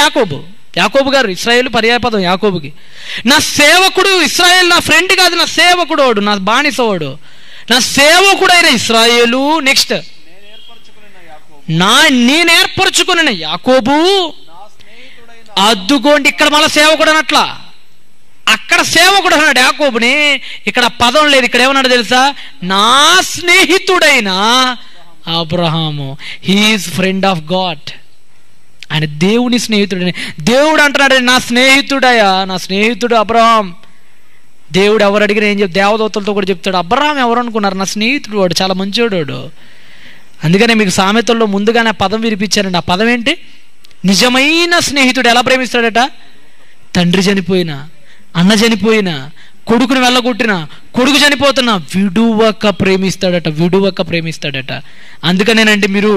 యాకోబు గారు. ఇశ్రాయేలు పర్యాయపదం యాకోబుకి. నా సేవకుడు ఇశ్రాయేల్, నా ఫ్రెండ్ కాదు, నా సేవకుడు వాడు, నా బానిసవాడు, నా సేవకుడైన ఇశ్రాయేలు. నెక్స్ట్, నేను ఏర్పరచుకున్న యాకోబు. అద్దుకోండి, ఇక్కడ మళ్ళీ సేవకుడు అనట్లా, అక్కడ సేవకుడు అన్నాడు యాకోబుని, ఇక్కడ పదం లేదు. ఇక్కడ ఏమన్నాడు తెలుసా? నా స్నేహితుడైన Abraham. He is friend of God. ఆయన దేవుని స్నేహితుడని. దేవుడు అంటున్నాడు నా స్నేహితుడయ్యా, నా స్నేహితుడు అబ్రహాం. దేవుడు ఎవరు అడిగినా ఏం చెప్తాడు? దేవదూతలతో కూడా చెప్తాడు. అబ్రహాం ఎవరు అనుకున్నారు? నా స్నేహితుడు, వాడు చాలా మంచివాడు. అందుకనే మీకు సామెతల్లో ముందుగానే పదం వినిపించారండి. ఆ పదం ఏంటి? నిజమైన స్నేహితుడు ఎలా ప్రేమిస్తాడట? తండ్రి చనిపోయినా, అన్న చనిపోయినా, కొడుకుని వెళ్ళగొట్టినా, కొడుకు చనిపోతున్నా విడువక ప్రేమిస్తాడట, విడువక ప్రేమిస్తాడట. అందుకనేనండి మీరు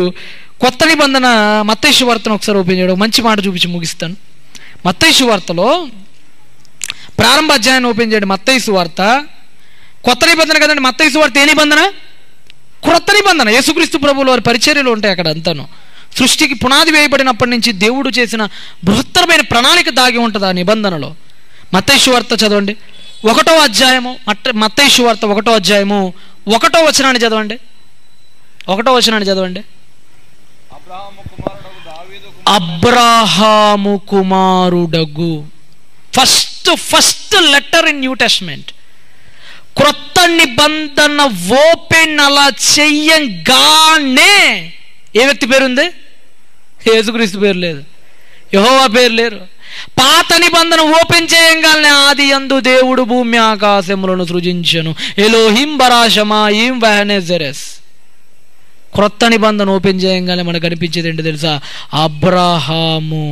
కొత్త నిబంధన మత్తయి సువార్తను ఒకసారి ఓపెన్ చేయడం, మంచి మాట చూపించి ముగిస్తాను. మత్తయి సువార్తలో ప్రారంభ అధ్యాయాన్ని ఓపెన్ చేయండి. మత్తయి సువార్త కొత్త నిబంధన కదండి. మత్తయి సువార్త ఏ నిబంధన? క్రొత్త నిబంధన. యేసుక్రీస్తు ప్రభువుల వారి పరిచర్యలు ఉంటాయి అక్కడ అంతాను. సృష్టికి పునాది వేయబడినప్పటి నుంచి దేవుడు చేసిన బృహత్తరమైన ప్రణాళిక దాగి ఉంటుంది ఆ నిబంధనలో. మత్తయి సువార్త చదవండి, 1వ అధ్యాయము. మత్తయి సువార్త 1వ అధ్యాయము 1వ వచనాన్ని చదవండి. 1వ వచనాన్ని చదవండి. అబ్రాహాము కుమారుడగు. First letter in New Testament. క్రొత్త నిబంధన ఓపెన్ అలా చెయ్యంగానే ఏ వ్యక్తి పేరుంది? యేసుక్రీస్తు పేరు లేదు, యెహోవా పేరు లేరు. పాత నిబంధన ఓపెన్ చేయంగానే ఆది యందు దేవుడు భూమి ఆకాశములను సృజించెను, ఎలోహిం బరాషమాయిం వహనెజెరెస్. క్రొత్త నిబంధన ఓపెన్ చేయంగానే మనకు కనిపించేది ఏంటి తెలుసా? అబ్రాహాము.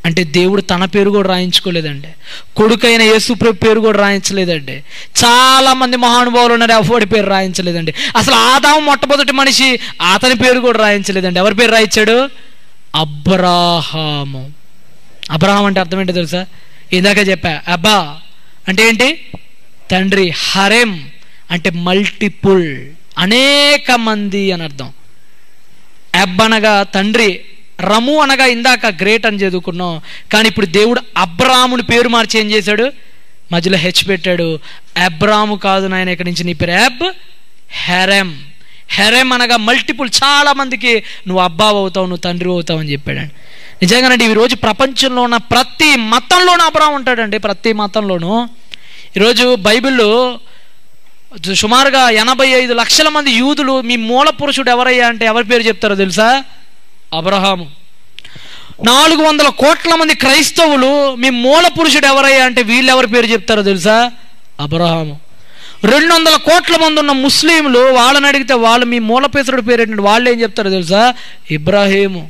అంటే దేవుడు తన పేరు కూడా రాయించుకోలేదండి, కొడుకైన యేసుప్రభు పేరు కూడా రాయించలేదండి. చాలా మంది మహానుభావులు ఉన్నారు, ఎవరి పేరు రాయించలేదండి. అసలు ఆదాము మొట్టమొదటి మనిషి, అతని పేరు కూడా రాయించలేదండి. ఎవరి పేరు రాయించాడు? అబ్రాహాము. అబ్రాహాం అంటే అర్థం ఏంటో తెలుసా? ఇందాక చెప్పా, అబ్బా అంటే ఏంటి? తండ్రి. హరెం అంటే మల్టిపుల్, అనేక మంది అని అర్థం. అబ్ అనగా తండ్రి, రము అనగా ఇందాక గ్రేట్ అని చదువుకున్నాం. కానీ ఇప్పుడు దేవుడు అబ్రాముని పేరు మార్చి ఏం చేశాడు? మధ్యలో హెచ్ పెట్టాడు. అబ్రాము కాదు నాయన, ఇక్కడి నుంచి నీ పేరు అబ్ హెరెం. హెరెం అనగా మల్టిపుల్, చాలా మందికి నువ్వు అబ్బావు అవుతావు, నువ్వు తండ్రి అవుతావు అని చెప్పాడండి. నిజంగానండి ఈరోజు ప్రపంచంలో ఉన్న ప్రతి మతంలోనూ అబ్రాము ఉంటాడండి, ప్రతి మతంలోనూ. ఈరోజు బైబిల్లో సుమారుగా 85 లక్షల మంది యూదులు మీ మూల పురుషుడు ఎవరయ్యా అంటే ఎవరి పేరు చెప్తారో తెలుసా? అబ్రహాము. 400 కోట్ల మంది క్రైస్తవులు మీ మూల పురుషుడు ఎవరయ్యా అంటే వీళ్ళు ఎవరి పేరు చెప్తారో తెలుసా? అబ్రహాము. 200 కోట్ల మంది ఉన్న ముస్లింలు, వాళ్ళని అడిగితే వాళ్ళు మీ మూల పురుషుడు పేరు ఏంటంటే వాళ్ళు ఏం చెప్తారో తెలుసా? ఇబ్రాహీము.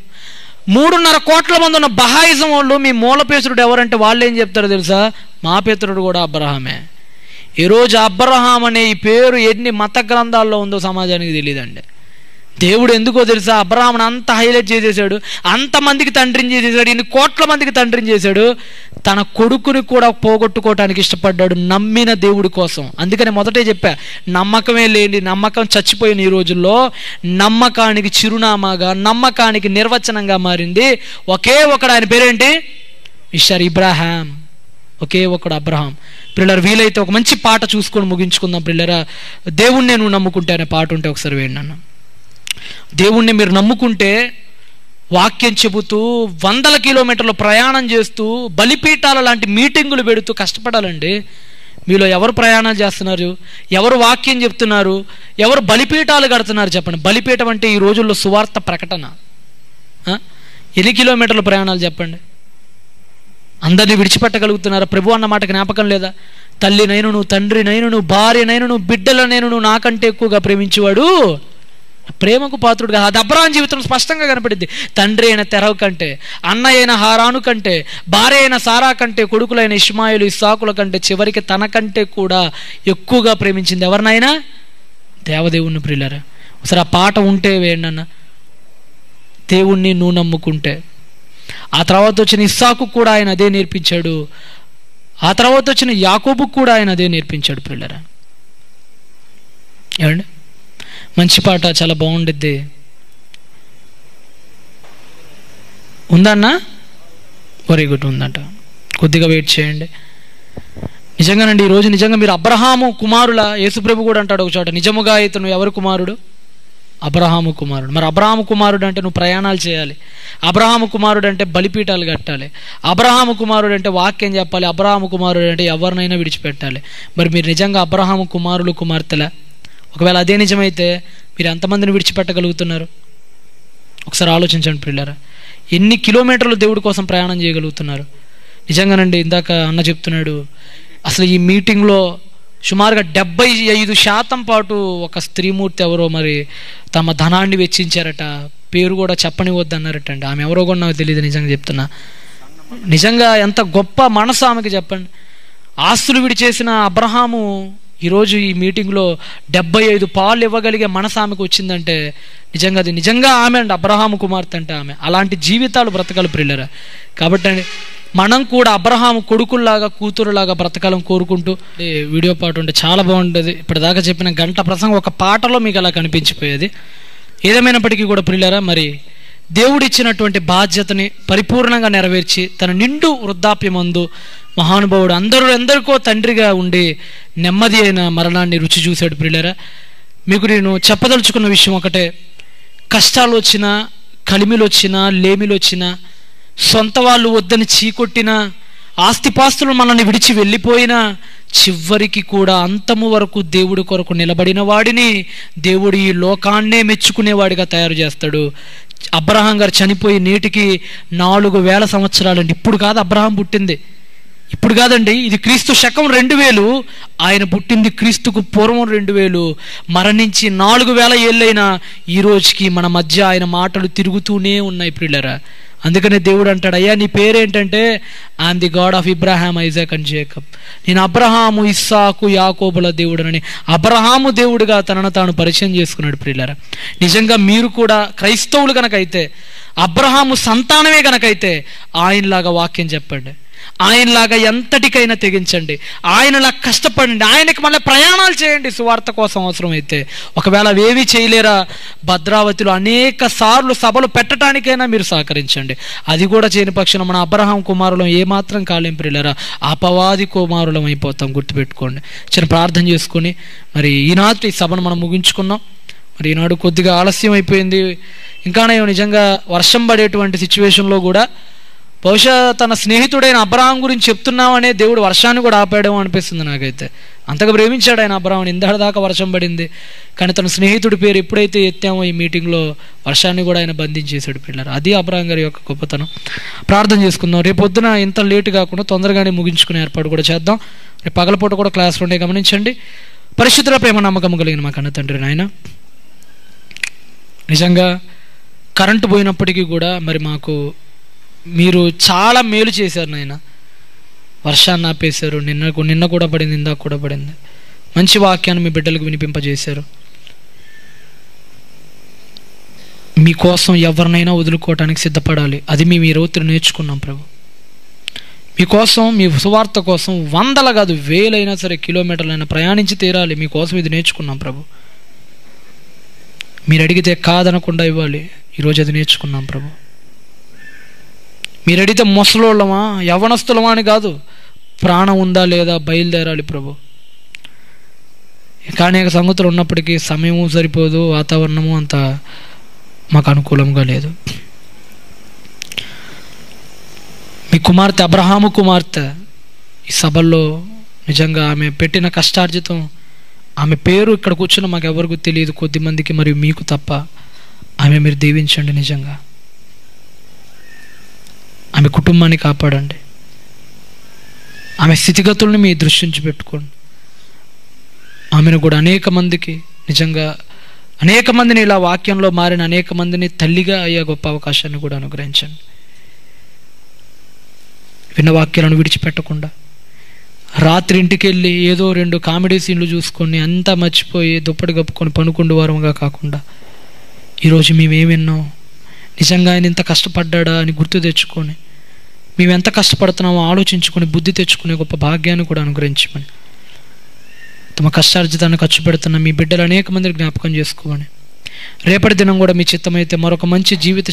3.5 కోట్ల మంది ఉన్న బహాయిజం వాళ్ళు మీ మూల పేతురుడు ఎవరంటే వాళ్ళు ఏం చెప్తారో తెలుసా? మా పేతురుడు కూడా అబ్రహామే. ఈరోజు అబ్రహాం అనే ఈ పేరు ఎన్ని మత గ్రంథాల్లో ఉందో సమాజానికి తెలియదండి. దేవుడు ఎందుకో తెలుసా అబ్రహాంను అంత హైలైట్ చేసేసాడు, అంతమందికి తండ్రిని చేసేసాడు, ఇన్ని కోట్ల మందికి తండ్రిని చేశాడు. తన కొడుకుని కూడా పోగొట్టుకోవటానికి ఇష్టపడ్డాడు నమ్మిన దేవుడి కోసం. అందుకని మొదటే చెప్పా, నమ్మకమే లేని, నమ్మకం చచ్చిపోయిన ఈ రోజుల్లో నమ్మకానికి చిరునామాగా, నమ్మకానికి నిర్వచనంగా మారింది ఒకే ఒకడు. ఆయన పేరేంటి? మిస్టర్ ఇబ్రాహాం. ఒకే ఒకడు అబ్రహాం. పిల్లలు వీలైతే ఒక మంచి పాట చూసుకొని ముగించుకుందాం. పిల్లరా, దేవుణ్ణి నువ్వు నమ్ముకుంటే అనే పాట ఉంటే ఒకసారి వేయండి అన్న. దేవుణ్ణి మీరు నమ్ముకుంటే వాక్యం చెబుతూ 100 కిలోమీటర్లు ప్రయాణం చేస్తూ బలిపీఠాల లాంటి మీటింగులు పెడుతూ కష్టపడాలండి. మీలో ఎవరు ప్రయాణాలు చేస్తున్నారు? ఎవరు వాక్యం చెప్తున్నారు? ఎవరు బలిపీఠాలు కడుతున్నారు? చెప్పండి. బలిపీఠం అంటే ఈ రోజుల్లో సువార్త ప్రకటన. ఎన్ని కిలోమీటర్ల ప్రయాణాలు చెప్పండి? అందరినీ విడిచిపెట్టగలుగుతున్నారా? ప్రభు అన్న మాట జ్ఞాపకం లేదా? తల్లినైనను, తండ్రినైనను, భార్యనైనను, బిడ్డలనైనను నాకంటే ఎక్కువగా ప్రేమించేవాడు ప్రేమకు పాత్రుడుగా. అది అబ్రహాం జీవితం స్పష్టంగా కనపడింది. తండ్రి అయిన తెరవ కంటే, అన్న అయిన హారాను కంటే, భార్య అయిన సారా కంటే, కొడుకులైన ఇష్మాయిలు, ఇస్సాకుల కంటే, చివరికి తన కంటే కూడా ఎక్కువగా ప్రేమించింది ఎవరినైనా? దేవదేవుణ్ణి. ప్రియులారా, ఒకసారి ఆ పాట ఉంటే వేయండి అన్న. దేవుణ్ణి నువ్వు నమ్ముకుంటే. ఆ తర్వాత వచ్చిన ఇస్సాకు కూడా ఆయన అదే నేర్పించాడు. ఆ తర్వాత వచ్చిన యాకోబుకు కూడా ఆయన అదే నేర్పించాడు. ప్రియులారా, ఏమండి? మంచి పాట, చాలా బాగుండిద్ది. ఉందన్నా? వెరీ గుడ్, ఉందంట. కొద్దిగా వెయిట్ చేయండి. నిజంగానండి ఈరోజు నిజంగా మీరు అబ్రహాము కుమారుల, యేసుప్రభు కూడా అంటాడు ఒక చోట, నిజముగా ఇతను ఎవరు కుమారుడు? అబ్రహాము కుమారుడు. మరి అబ్రహాము కుమారుడు అంటే నువ్వు ప్రయాణాలు చేయాలి. అబ్రహాము కుమారుడు అంటే బలిపీఠాలు కట్టాలి. అబ్రహాము కుమారుడు అంటే వాక్యం చెప్పాలి. అబ్రహాము కుమారుడు అంటే ఎవరినైనా విడిచిపెట్టాలి. మరి మీరు నిజంగా అబ్రహాము కుమారులు, కుమార్తెలా? ఒకవేళ అదే నిజమైతే మీరు ఎంతమందిని విడిచిపెట్టగలుగుతున్నారు? ఒకసారి ఆలోచించండి ప్రియులారా. ఎన్ని కిలోమీటర్లు దేవుడి కోసం ప్రయాణం చేయగలుగుతున్నారు? నిజంగానండి ఇందాక అన్న చెప్తున్నాడు, అసలు ఈ మీటింగ్లో సుమారుగా 75% పాటు ఒక స్త్రీమూర్తి ఎవరో మరి తమ ధనాన్ని వెచ్చించారట. పేరు కూడా చెప్పనివద్దన్నారట అండి. ఆమె ఎవరో కూడా నాకు తెలియదు, నిజంగా చెప్తున్నా. నిజంగా ఎంత గొప్ప మనసు ఆమెకి చెప్పండి. ఆస్తులు విడిచేసిన అబ్రహాము ఈరోజు ఈ మీటింగ్లో 75 పాలు ఇవ్వగలిగే మనసు ఆమెకు వచ్చిందంటే నిజంగా అది నిజంగా ఆమె అండి, అబ్రహాము కుమార్తె అంటే ఆమె. అలాంటి జీవితాలు బ్రతకాలి ప్రియులారా. కాబట్టి మనం కూడా అబ్రహాము కొడుకుల్లాగా కూతురులాగా బ్రతకాలని కోరుకుంటూ వీడియో పాట ఉంటే చాలా బాగుంటుంది. ఇప్పటిదాకా చెప్పిన గంట ప్రసంగం ఒక పాటలో మీకు అలా కనిపించిపోయేది. ఏదేమైనప్పటికీ కూడా ప్రియులారా, మరి దేవుడిచ్చినటువంటి బాధ్యతని పరిపూర్ణంగా నెరవేర్చి తన నిండు వృద్ధాప్యమందు మహానుభావుడు ఎందరికో తండ్రిగా ఉండి నెమ్మది అయిన మరణాన్ని రుచి చూశాడు. ప్రియులారా, మీకు నేను చెప్పదలుచుకున్న విషయం ఒకటే, కష్టాలు వచ్చినా, కలిమిలు వచ్చినా, లేమిలు వచ్చినా, సొంత వాళ్ళు వద్దని చీకొట్టినా, ఆస్తిపాస్తులు మనల్ని విడిచి వెళ్ళిపోయినా, చివరికి కూడా అంతము వరకు దేవుడి కొరకు నిలబడిన వాడిని దేవుడు ఈ లోకాన్నే మెచ్చుకునేవాడిగా తయారు చేస్తాడు. అబ్రహాం గారు చనిపోయి నేటికి 4000 సంవత్సరాలండి. ఇప్పుడు కాదు అబ్రహాం పుట్టింది, ఇప్పుడు కాదండి, ఇది క్రీస్తు శకం 2000, ఆయన పుట్టింది క్రీస్తుకు పూర్వం 2000. మరణించి 4000 ఏళ్ళైనా ఈ రోజుకి మన మధ్య ఆయన మాటలు తిరుగుతూనే ఉన్నాయి ప్రియులారా. అందుకనే దేవుడు అంటాడు, అయ్యా నీ పేరేంటంటే I am the God of Abraham, Isaac and Jacob. నేను అబ్రహాము, ఇస్సాకు, యాకోబుల దేవుడనని అబ్రహాము దేవుడుగా తనను తాను పరిచయం చేసుకున్నాడు ప్రియులారా. నిజంగా మీరు కూడా క్రైస్తవులు గనకైతే, అబ్రహాము సంతానమే గనకైతే ఆయనలాగా వాక్యం చెప్పండి, ఆయనలాగా ఎంతటికైనా తెగించండి, ఆయనలా కష్టపడండి, ఆయనకి మళ్ళీ ప్రయాణాలు చేయండి సువార్త కోసం అవసరమైతే. ఒకవేళ అవేమీ చేయలేరా, భద్రావతిలో అనేక సార్లు సభలు పెట్టడానికైనా మీరు సహకరించండి. అది కూడా చేయని పక్షాన మన అబ్రహాం కుమారులం ఏమాత్రం కాలేం ప్రియులారా, అపవాది కుమారులం అయిపోతాం, గుర్తుపెట్టుకోండి. చిన్న ప్రార్థన చేసుకొని మరి ఈనాటి సభను మనం ముగించుకున్నాం. మరి ఈనాడు కొద్దిగా ఆలస్యం అయిపోయింది. ఇంకా నిజంగా వర్షం పడేటువంటి సిచ్యువేషన్లో కూడా బహుశా తన స్నేహితుడైన అబ్రహాం గురించి చెప్తున్నామనే దేవుడు వర్షాన్ని కూడా ఆపాడేమో అనిపిస్తుంది నాకైతే. అంతగా ప్రేమించాడు ఆయన అబ్రహాం, ఇందాక దాకా వర్షం పడింది, కానీ తన స్నేహితుడి పేరు ఎప్పుడైతే ఎత్తామో ఈ మీటింగ్లో వర్షాన్ని కూడా ఆయన బంధించేశాడు పిల్లలు. అది అబ్రహాం గారి యొక్క గొప్పతనం. ప్రార్థన చేసుకుందాం. రేపు పొద్దున ఇంత లేట్ కాకుండా తొందరగానే ముగించుకునే ఏర్పాటు కూడా చేద్దాం. రేపు పగలపూట కూడా క్లాసులు ఉండే గమనించండి. పరిశుద్ధుల ప్రేమ నమ్మకం కలిగిన మా కన్న తండ్రి నాయన, నిజంగా కరెంటు పోయినప్పటికీ కూడా మరి మాకు మీరు చాలా మేలు చేశారు నాయన. వర్షాన్ని ఆపేశారు, నిన్న కూడా పడింది, ఇందాక కూడా పడింది. మంచి వాక్యాన్ని మీ బిడ్డలకు వినిపింపజేశారు. మీకోసం ఎవరినైనా వదులుకోవటానికి సిద్ధపడాలి, అది మేము ఈ రోజు నేర్చుకున్నాం ప్రభు. మీకోసం, మీ సువార్త కోసం 100 కాదు 1000 అయినా సరే, కిలోమీటర్లైనా ప్రయాణించి తీరాలి, మీకోసం ఇది నేర్చుకున్నాం ప్రభు. మీరు అడిగితే కాదనకుండా ఇవ్వాలి, ఈరోజు అది నేర్చుకున్నాం ప్రభు. మీరు అడిగితే ముసలోళ్ళమా యవనస్తులమా అని కాదు, ప్రాణం ఉందా లేదా బయలుదేరాలి ప్రభు. ఇంకా అనేక సంగతులు ఉన్నప్పటికీ సమయము సరిపోదు, వాతావరణము అంత మాకు అనుకూలంగా లేదు. మీ కుమార్తె అబ్రహాము కుమార్తె ఈ సభల్లో నిజంగా ఆమె పెట్టిన కష్టార్జితం, ఆమె పేరు ఇక్కడ కూర్చున్న మాకు ఎవరికి తెలియదు, కొద్దిమందికి మరియు మీకు తప్ప. ఆమె మీరు దీవించండి, నిజంగా ఆమె కుటుంబాన్ని కాపాడండి, ఆమె స్థితిగతుల్ని మీ దృష్టించి పెట్టుకోండి. ఆమెను కూడా అనేక మందికి, నిజంగా అనేక మందిని ఇలా వాక్యంలో మారిన అనేక మందిని తల్లిగా అయ్యే గొప్ప అవకాశాన్ని కూడా అనుగ్రహించండి. విన్న వాక్యాలను విడిచిపెట్టకుండా రాత్రి ఇంటికి వెళ్ళి ఏదో 2 కామెడీ సీన్లు చూసుకొని అంతా మర్చిపోయి దుప్పటి కప్పుకొని పనుకుండు వారంగా కాకుండా ఈరోజు మేమేం విన్నాం, నిజంగా ఆయన ఇంత కష్టపడ్డా అని గుర్తు తెచ్చుకొని మేము ఎంత కష్టపడుతున్నామో ఆలోచించుకొని బుద్ధి తెచ్చుకునే గొప్ప భాగ్యాన్ని కూడా అనుగ్రహించమని, తమ కష్టార్జితాన్ని ఖర్చు పెడుతున్న మీ బిడ్డలు అనేక మందిని జ్ఞాపకం చేసుకోమని, రేపటి దినం కూడా మీ చిత్తమైతే మరొక మంచి జీవిత